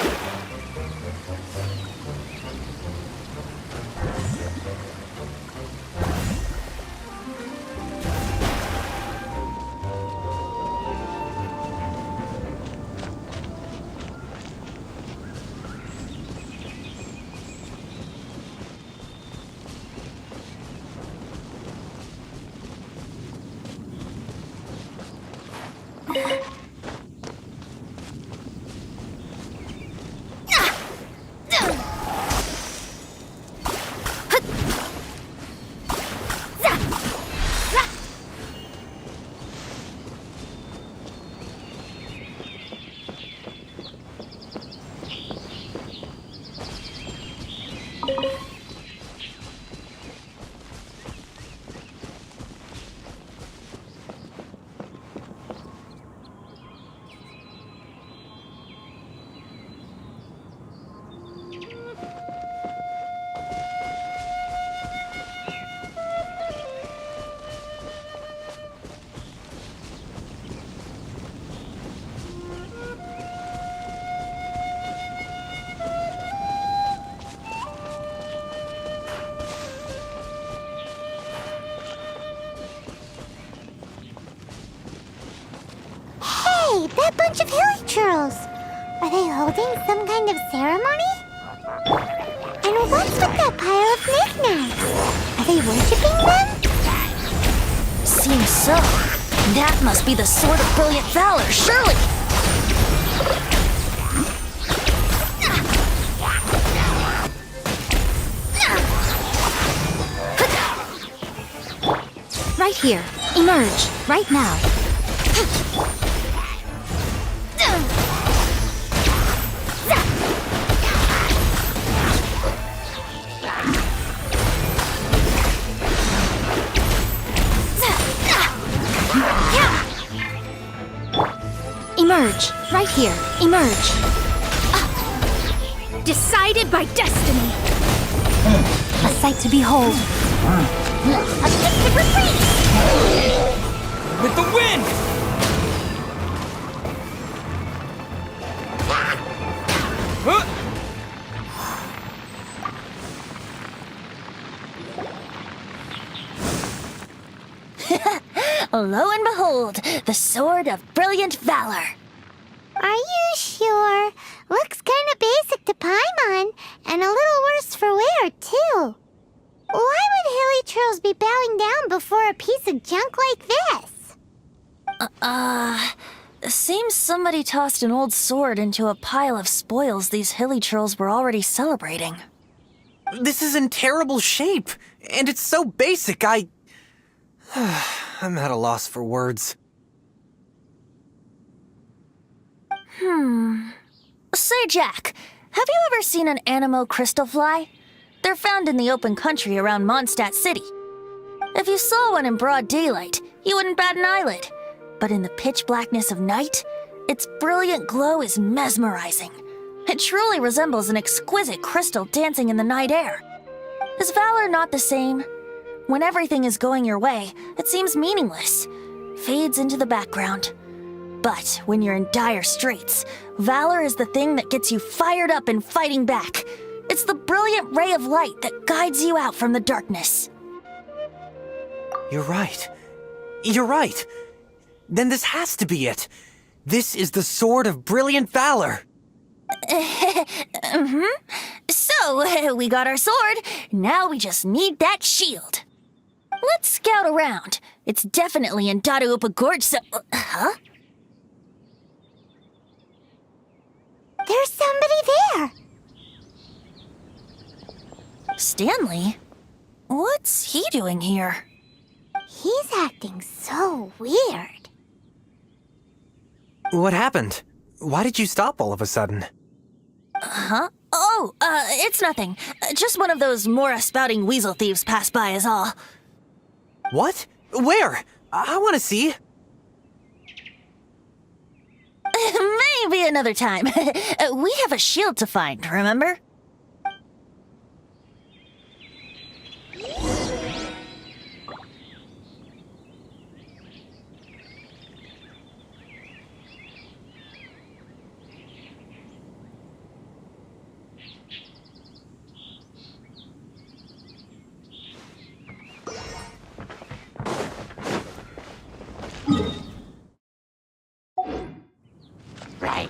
That bunch of hilly churls! Are they holding some kind of ceremony? And what's with that pile of knickknacks? Are they worshipping them? Seems so. That must be the Sword of Brilliant Valor, surely! right here. Emerge, right now. Emerge, right here. Emerge. Decided by destiny. A sight to behold. With the wind! Lo and behold, the Sword of Brilliant Valor. Are you sure? Looks kinda basic to Paimon, and a little worse for wear, too. Why would hilly trolls be bowing down before a piece of junk like this? Seems somebody tossed an old sword into a pile of spoils these hilly trolls were already celebrating. This is in terrible shape, and it's so basic, I'm at a loss for words. Say, Jack, have you ever seen an Anemo crystal fly? They're found in the open country around Mondstadt City. If you saw one in broad daylight, you wouldn't bat an eyelid. But in the pitch blackness of night, its brilliant glow is mesmerizing. It truly resembles an exquisite crystal dancing in the night air. Is Valor not the same? When everything is going your way, it seems meaningless, fades into the background. But when you're in dire straits, Valor is the thing that gets you fired up and fighting back. It's the brilliant ray of light that guides you out from the darkness. You're right. You're right. Then this has to be it. This is the Sword of Brilliant Valor. So, we got our sword. Now we just need that shield. Let's scout around. It's definitely in Dadaupa Gorge, so... Huh? There's somebody there! Stanley? What's he doing here? He's acting so weird. What happened? Why did you stop all of a sudden? Huh? Oh, it's nothing. Just one of those Mora-spouting weasel thieves passed by is all. What? Where? I want to see. Maybe another time. We have a shield to find, remember? Right.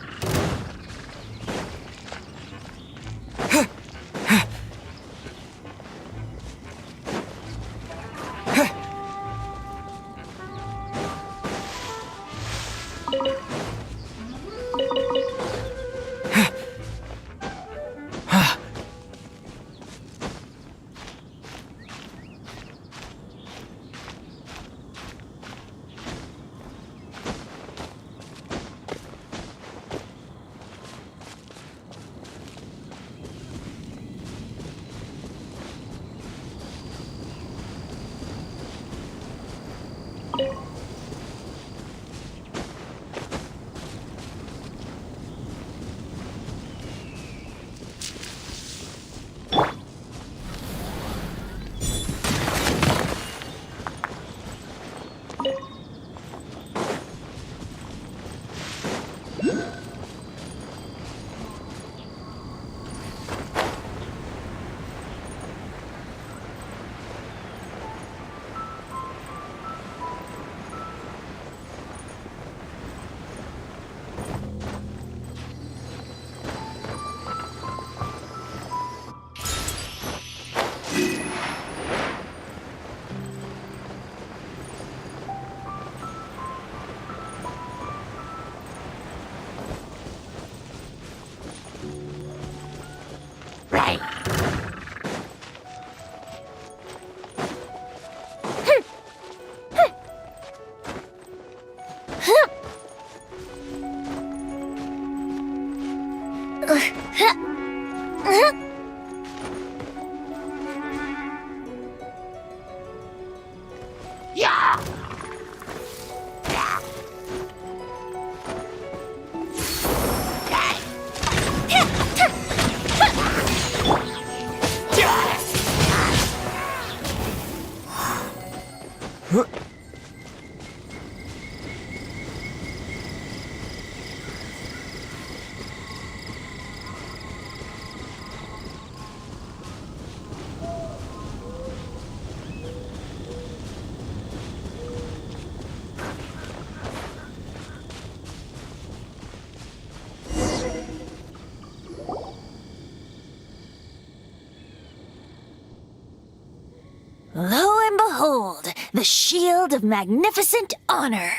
Lo and behold, the shield of magnificent honor.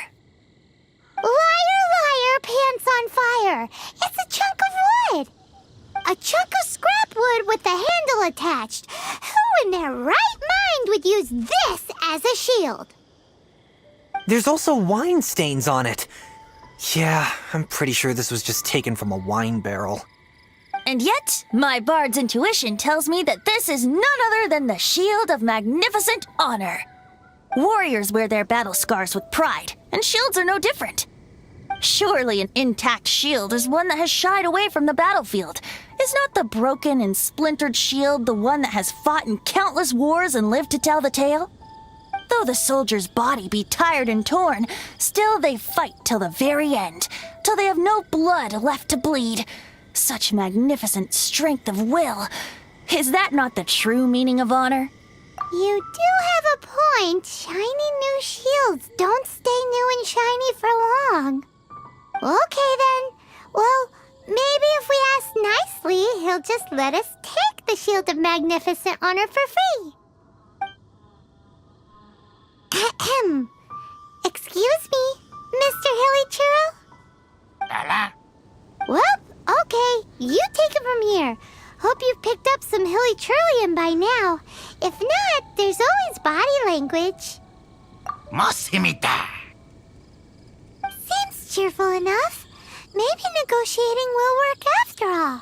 Liar, liar, pants on fire. It's a chunk of wood. A chunk of scrap wood with the handle attached. Who in their right mind would use this as a shield? There's also wine stains on it. Yeah, I'm pretty sure this was just taken from a wine barrel. And yet, my bard's intuition tells me that this is none other than the shield of magnificent honor. Warriors wear their battle scars with pride, and shields are no different. Surely an intact shield is one that has shied away from the battlefield. Is not the broken and splintered shield the one that has fought in countless wars and lived to tell the tale? Though the soldier's body be tired and torn, still they fight till the very end, till they have no blood left to bleed. Such magnificent strength of will. Is that not the true meaning of honor? You do have a point. Shiny new shields don't stay new and shiny for long. Okay then. Well, maybe if we ask nicely, he'll just let us take the Shield of Magnificent Honor for free. Ahem. Excuse me, Mr. Hilly Churro? Well, okay, you take it from here. Hope you've picked up some Hilly Churlian by now. If not, there's always body language. Mosimita. Seems cheerful enough. Maybe negotiating will work after all.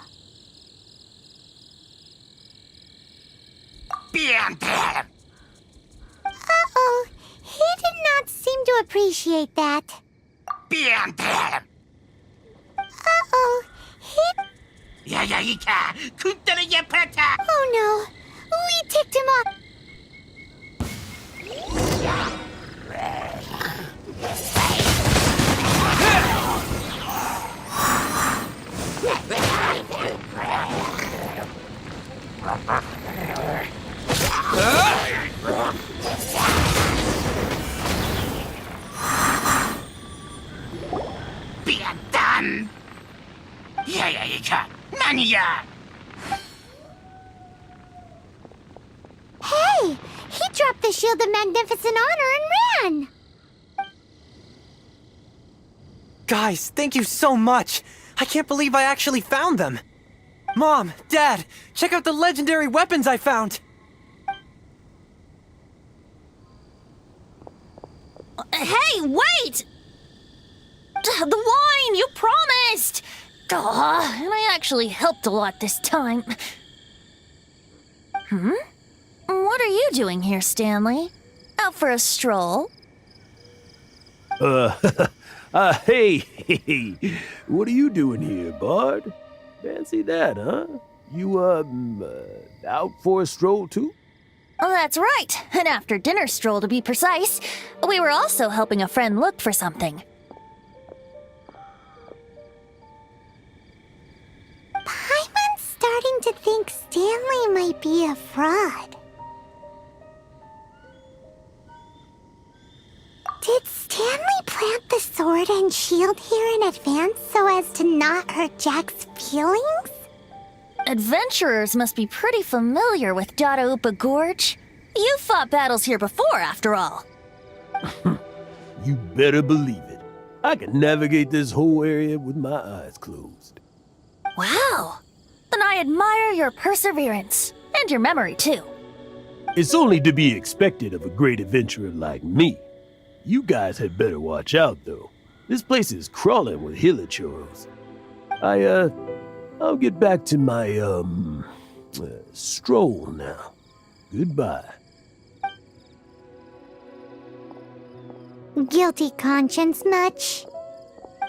Uh-oh, he did not seem to appreciate that. Uh-oh, he... Oh no, we ticked him off. Hey, he dropped the Shield of Magnificent Honor and ran. Guys, thank you so much. I can't believe I actually found them. Mom, Dad, check out the legendary weapons I found. Hey, wait! The wine, you promised! And I actually helped a lot this time. What are you doing here, Stanley? Out for a stroll? Hey, what are you doing here, Bard? Fancy that, huh? You, out for a stroll too? Oh, that's right. An after-dinner stroll, to be precise. We were also helping a friend look for something. Paimon's starting to think Stanley might be a fraud. Did Stanley plant the sword and shield here in advance so as to not hurt Jack's feelings? Adventurers must be pretty familiar with Dadaupa Gorge. You fought battles here before, after all. You better believe it. I can navigate this whole area with my eyes closed. Wow. Then I admire your perseverance. And your memory, too. It's only to be expected of a great adventurer like me. You guys had better watch out, though. This place is crawling with hilichoros. I'll get back to my, stroll now. Goodbye. Guilty conscience much?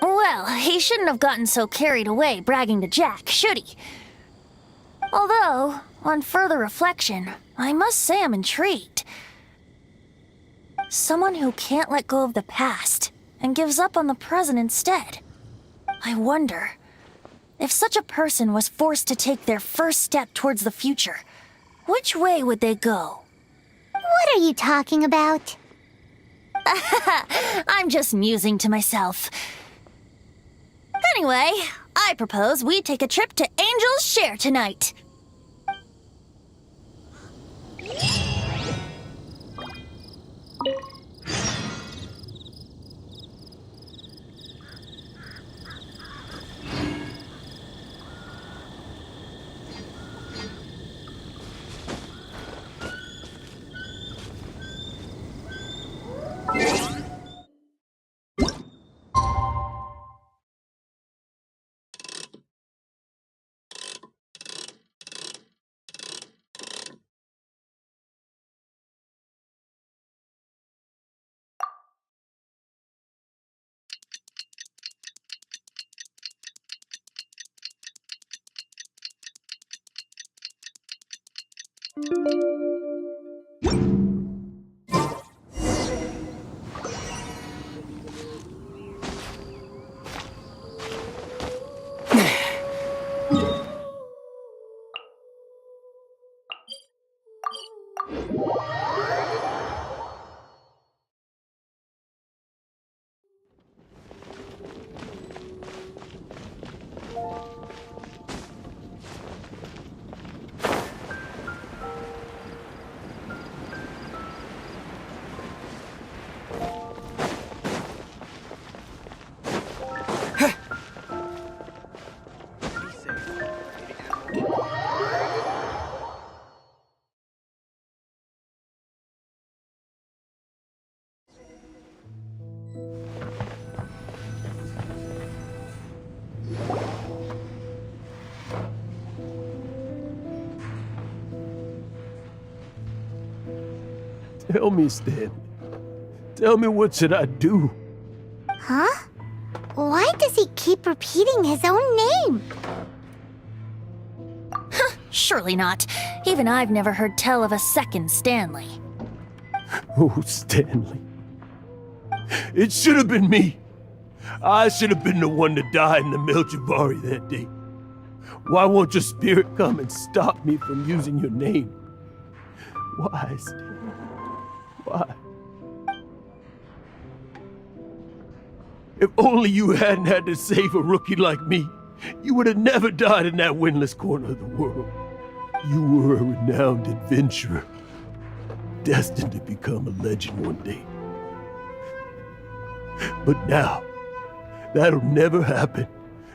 Well, he shouldn't have gotten so carried away bragging to Jack, should he? Although, on further reflection, I must say I'm intrigued. Someone who can't let go of the past and gives up on the present instead. I wonder, if such a person was forced to take their first step towards the future, which way would they go? What are you talking about? I'm just musing to myself. Anyway, I propose we take a trip to Angel's Share tonight. Tell me, Stanley. Tell me, what should I do? Huh? Why does he keep repeating his own name? Surely not. Even I've never heard tell of a second Stanley. Oh, Stanley. It should have been me. I should have been the one to die in the Melchivari that day. Why won't your spirit come and stop me from using your name? Why, Stanley? Why? If only you hadn't had to save a rookie like me, you would have never died in that windless corner of the world. You were a renowned adventurer, destined to become a legend one day. But now, that'll never happen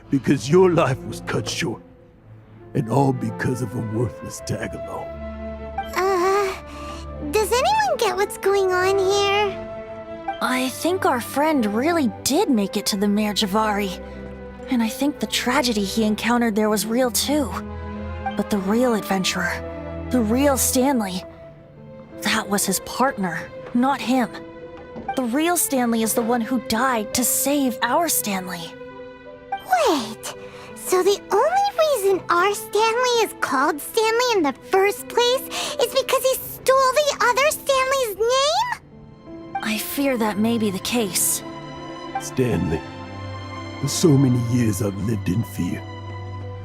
because your life was cut short, and all because of a worthless tag-along. Does anyone get what's going on here? I think our friend really did make it to the Merjavari. And I think the tragedy he encountered there was real too. But the real adventurer, the real Stanley, that was his partner, not him. The real Stanley is the one who died to save our Stanley. Wait, so the only reason our Stanley is called Stanley in the first place is because he stole the other Stanley's name? I fear that may be the case. Stanley, for so many years I've lived in fear.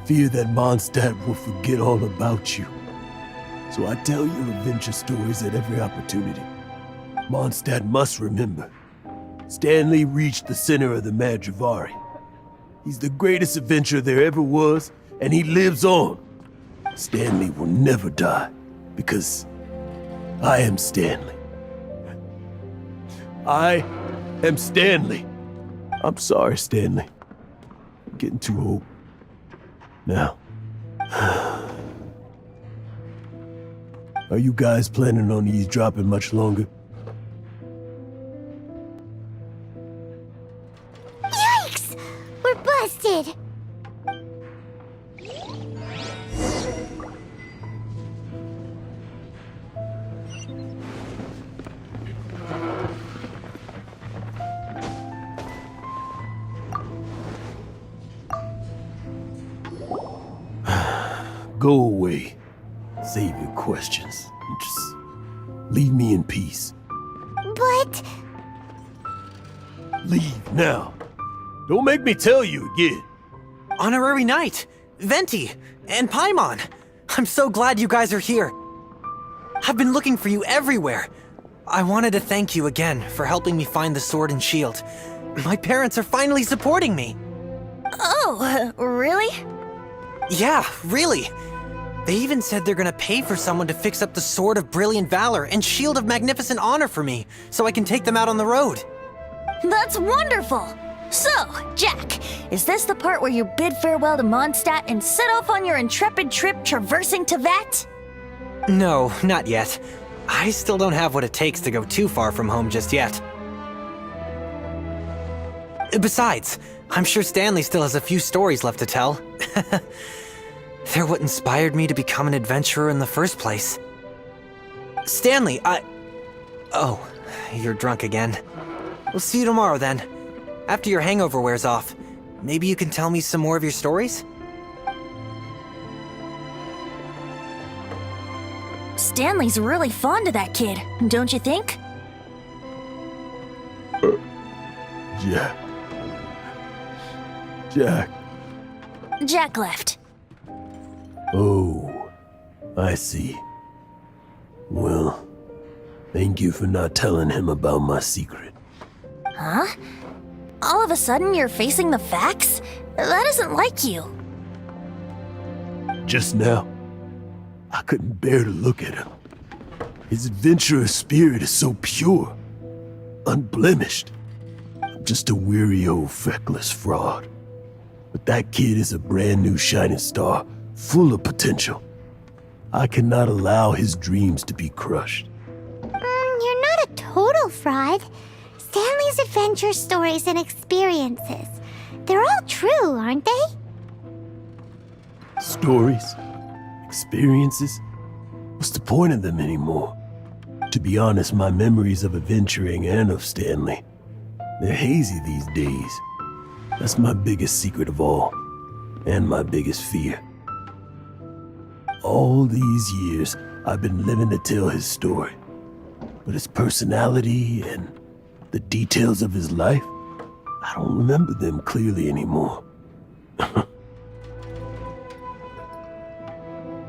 Fear that Mondstadt will forget all about you. So I tell you adventure stories at every opportunity. Mondstadt must remember. Stanley reached the center of the Merjavari. He's the greatest adventurer there ever was, and he lives on. Stanley will never die, because I am Stanley. I am Stanley. I'm sorry, Stanley. I'm getting too old. Now. Are you guys planning on eavesdropping much longer? Yikes! We're busted! Go away. Save your questions. And just leave me in peace. But it? Leave now. Don't make me tell you again. Honorary Knight, Venti, and Paimon. I'm so glad you guys are here. I've been looking for you everywhere. I wanted to thank you again for helping me find the sword and shield. My parents are finally supporting me. Oh, really? Yeah, really. They even said they're gonna pay for someone to fix up the Sword of Brilliant Valor and Shield of Magnificent Honor for me, so I can take them out on the road. That's wonderful! So, Jack, is this the part where you bid farewell to Mondstadt and set off on your intrepid trip traversing Tevat? No, not yet. I still don't have what it takes to go too far from home just yet. Besides, I'm sure Stanley still has a few stories left to tell. They're what inspired me to become an adventurer in the first place. Stanley, Oh, you're drunk again. We'll see you tomorrow then. After your hangover wears off, maybe you can tell me some more of your stories? Stanley's really fond of that kid, don't you think? Jack. Jack left. Oh, I see. Well, thank you for not telling him about my secret. Huh? All of a sudden you're facing the facts? That isn't like you. Just now, I couldn't bear to look at him. His adventurous spirit is so pure, unblemished. I'm just a weary old feckless fraud. But that kid is a brand new shining star, full of potential. I cannot allow his dreams to be crushed. You're not a total fraud. Stanley's adventure stories and experiences. They're all true, aren't they? Stories? Experiences? What's the point of them anymore? To be honest, my memories of adventuring and of Stanley, they're hazy these days. That's my biggest secret of all, and my biggest fear. All these years, I've been living to tell his story. But his personality and the details of his life, I don't remember them clearly anymore.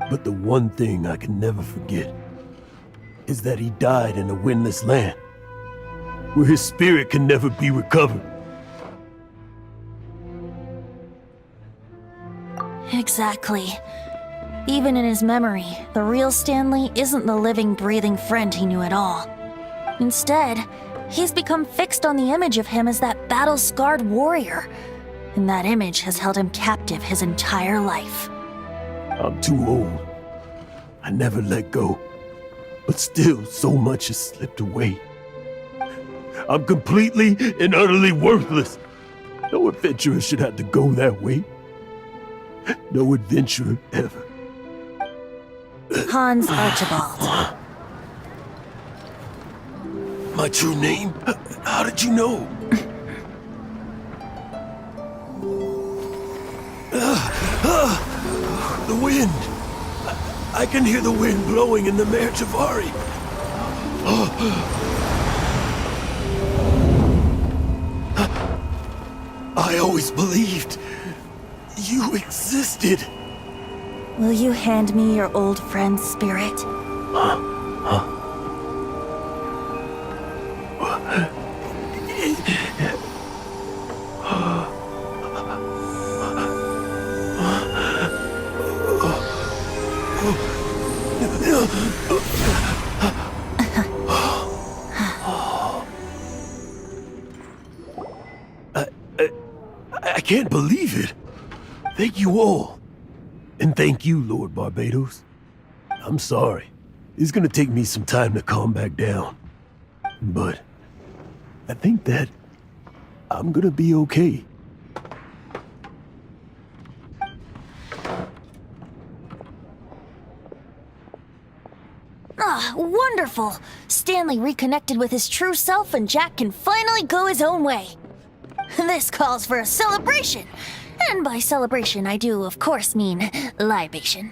But the one thing I can never forget is that he died in a windless land, where his spirit can never be recovered. Exactly. Even in his memory, the real Stanley isn't the living, breathing friend he knew at all. Instead, he's become fixed on the image of him as that battle-scarred warrior, and that image has held him captive his entire life. I'm too old. I never let go. But still, so much has slipped away. I'm completely and utterly worthless. No adventurer should have to go that way. No adventurer ever. Hans Archibald. My true name? How did you know? The wind! I can hear the wind blowing in the Mare Javari. I always believed you existed. Will you hand me your old friend's spirit? I can't believe it. Thank you all. And thank you, Lord Barbados. I'm sorry. It's gonna take me some time to calm back down. But I think that I'm gonna be okay. Ah, wonderful! Stanley reconnected with his true self and Jack can finally go his own way. This calls for a celebration. And by celebration, I do, of course, mean libation.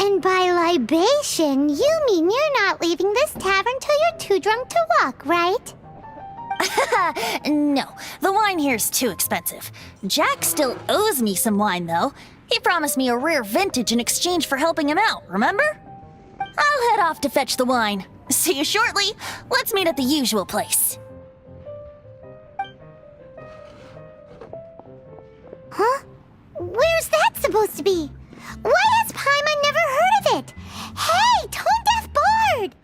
And by libation, you mean you're not leaving this tavern till you're too drunk to walk, right? No, the wine here's too expensive. Jack still owes me some wine, though. He promised me a rare vintage in exchange for helping him out, remember? I'll head off to fetch the wine. See you shortly. Let's meet at the usual place. Huh? Where's that supposed to be? Why has Paimon never heard of it? Hey, Tone Deaf Bard!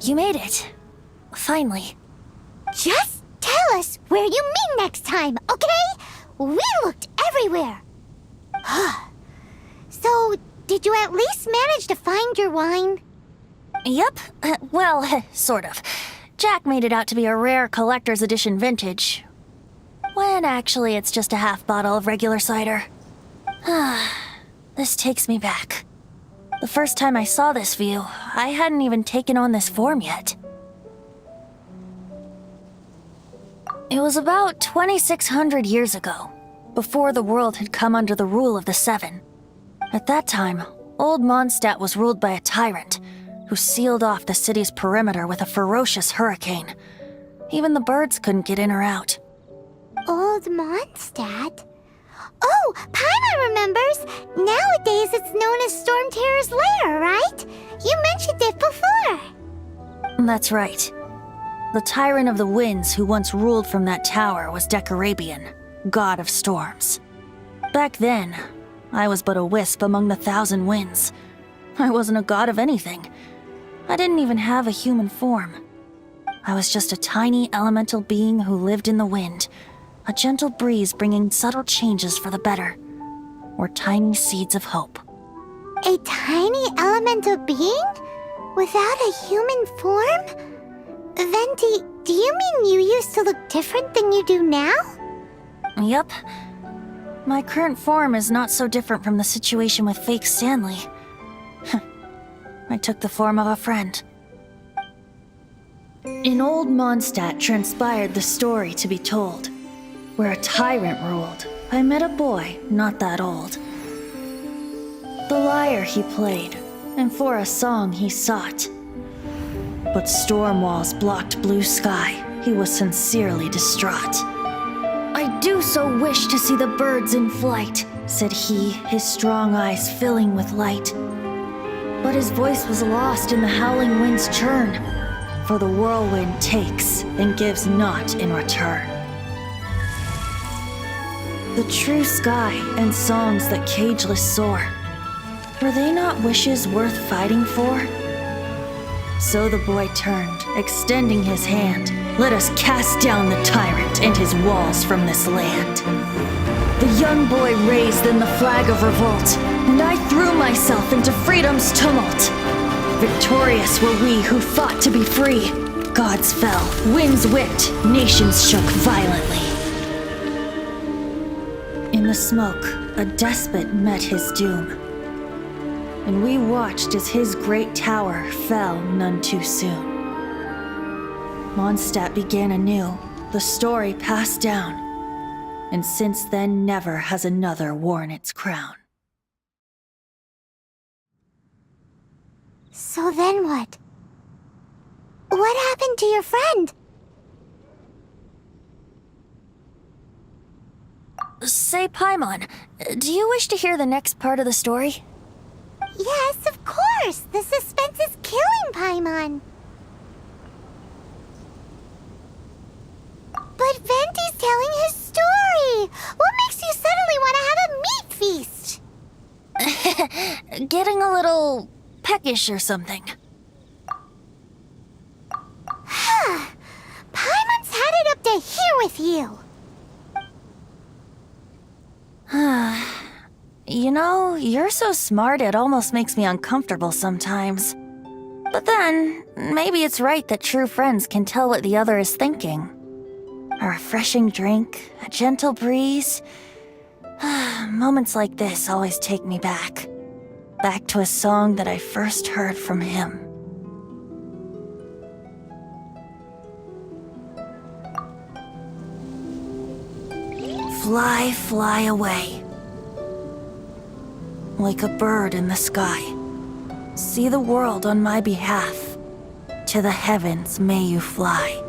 You made it. Finally. Just tell us where you meet next time, okay? We looked everywhere. So, did you at least manage to find your wine? Yep. Well, sort of. Jack made it out to be a rare collector's edition vintage. When actually it's just a half bottle of regular cider. This takes me back. The first time I saw this view, I hadn't even taken on this form yet. It was about 2,600 years ago, before the world had come under the rule of the Seven. At that time, old Mondstadt was ruled by a tyrant, who sealed off the city's perimeter with a ferocious hurricane. Even the birds couldn't get in or out. Old Mondstadt? Oh, Paimon remembers! Nowadays it's known as Storm Terror's lair, right? You mentioned it before. That's right. The tyrant of the winds who once ruled from that tower was Decarabian, god of storms. Back then, I was but a wisp among the 1,000 winds. I wasn't a god of anything. I didn't even have a human form. I was just a tiny elemental being who lived in the wind, a gentle breeze bringing subtle changes for the better, or tiny seeds of hope. A tiny elemental being? Without a human form? Venti, do you mean you used to look different than you do now? Yup. My current form is not so different from the situation with fake Stanley. I took the form of a friend. In old Mondstadt transpired the story to be told. Where a tyrant ruled, I met a boy not that old. The lyre he played, and for a song he sought. But storm walls blocked blue sky, he was sincerely distraught. I do so wish to see the birds in flight, said he, his strong eyes filling with light. But his voice was lost in the howling wind's churn, for the whirlwind takes and gives not in return. The true sky and songs that cageless soar, were they not wishes worth fighting for? So the boy turned, extending his hand. Let us cast down the tyrant and his walls from this land. The young boy raised then the flag of revolt, and I threw myself into freedom's tumult. Victorious were we who fought to be free. Gods fell, winds whipped, nations shook violently. In the smoke, a despot met his doom, and we watched as his great tower fell none too soon. Mondstadt began anew, the story passed down, and since then never has another worn its crown. So then what? What happened to your friend? Say, Paimon, do you wish to hear the next part of the story? Yes, of course! The suspense is killing Paimon! But Venti's telling his story! What makes you suddenly want to have a meat feast? Getting a little peckish or something. Paimon's had it up to here with you! You know, you're so smart it almost makes me uncomfortable sometimes. But then, maybe it's right that true friends can tell what the other is thinking. A refreshing drink, a gentle breeze. Moments like this always take me back. Back to a song that I first heard from him. Fly, fly away. Like a bird in the sky. See the world on my behalf. To the heavens may you fly.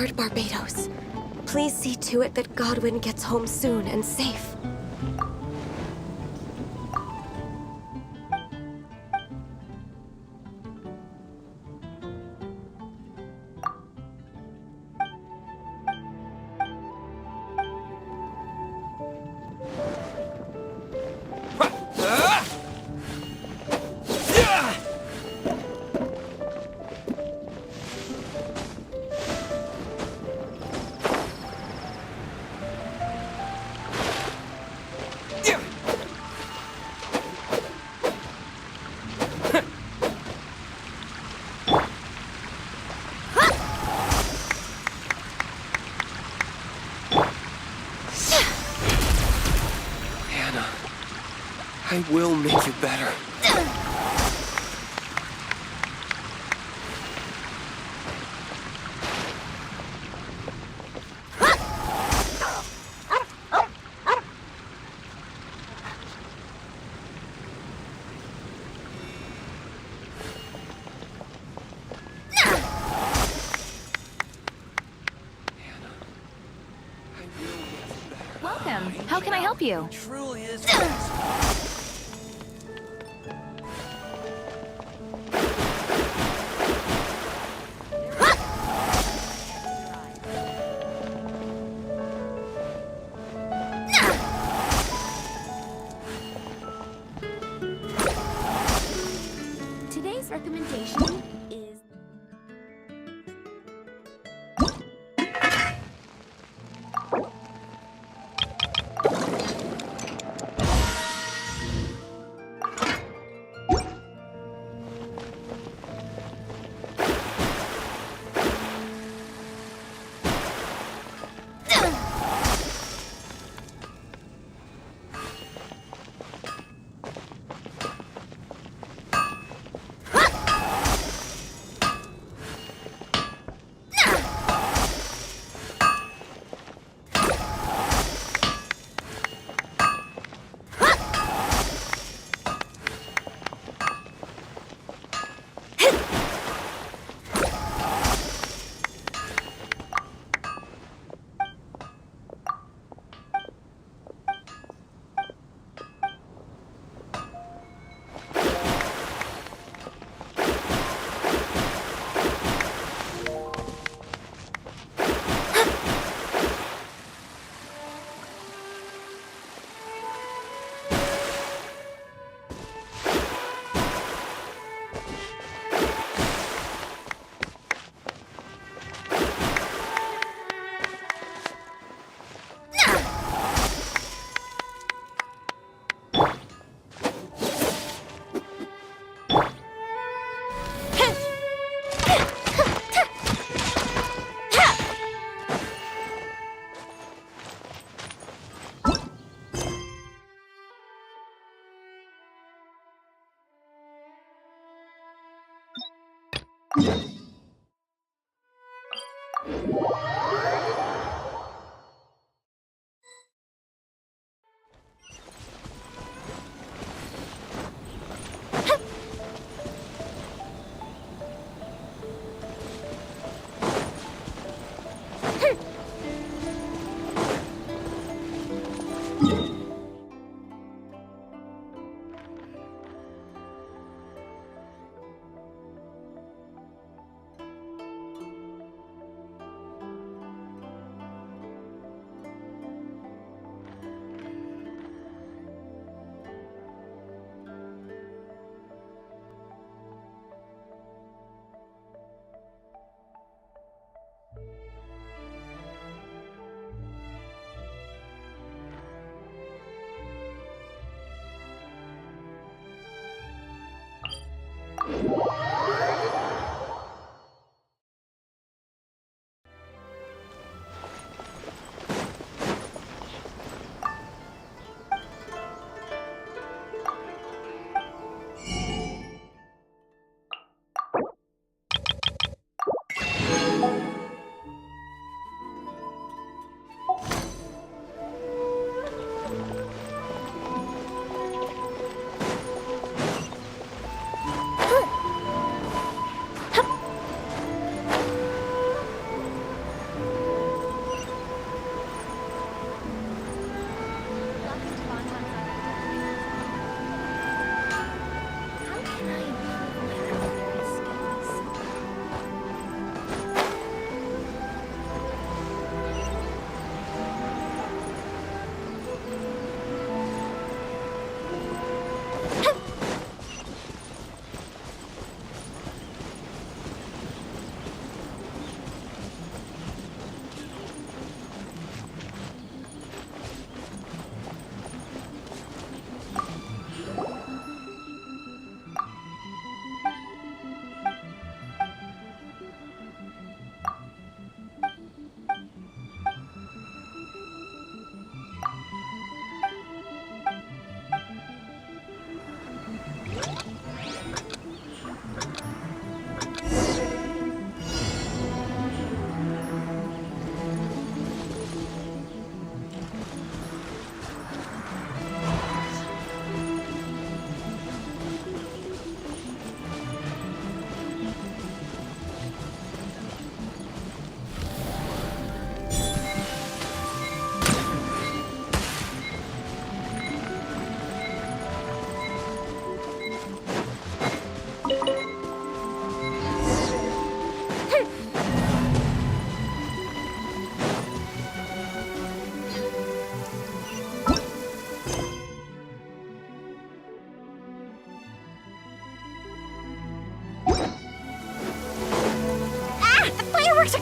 Lord Barbados. Please see to it that Godwin gets home soon and safe. I will make you better. Welcome. How can I help you? Truly is. Today's recommendation is...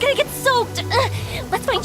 gonna get soaked! Let's find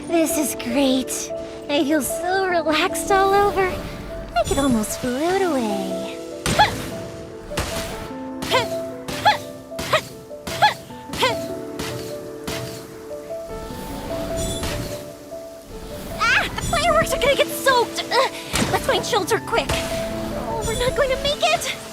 This is great. I feel so relaxed all over. I could almost float away. The fireworks are gonna get soaked! Let's find shelter quick. Oh, we're not going to make it!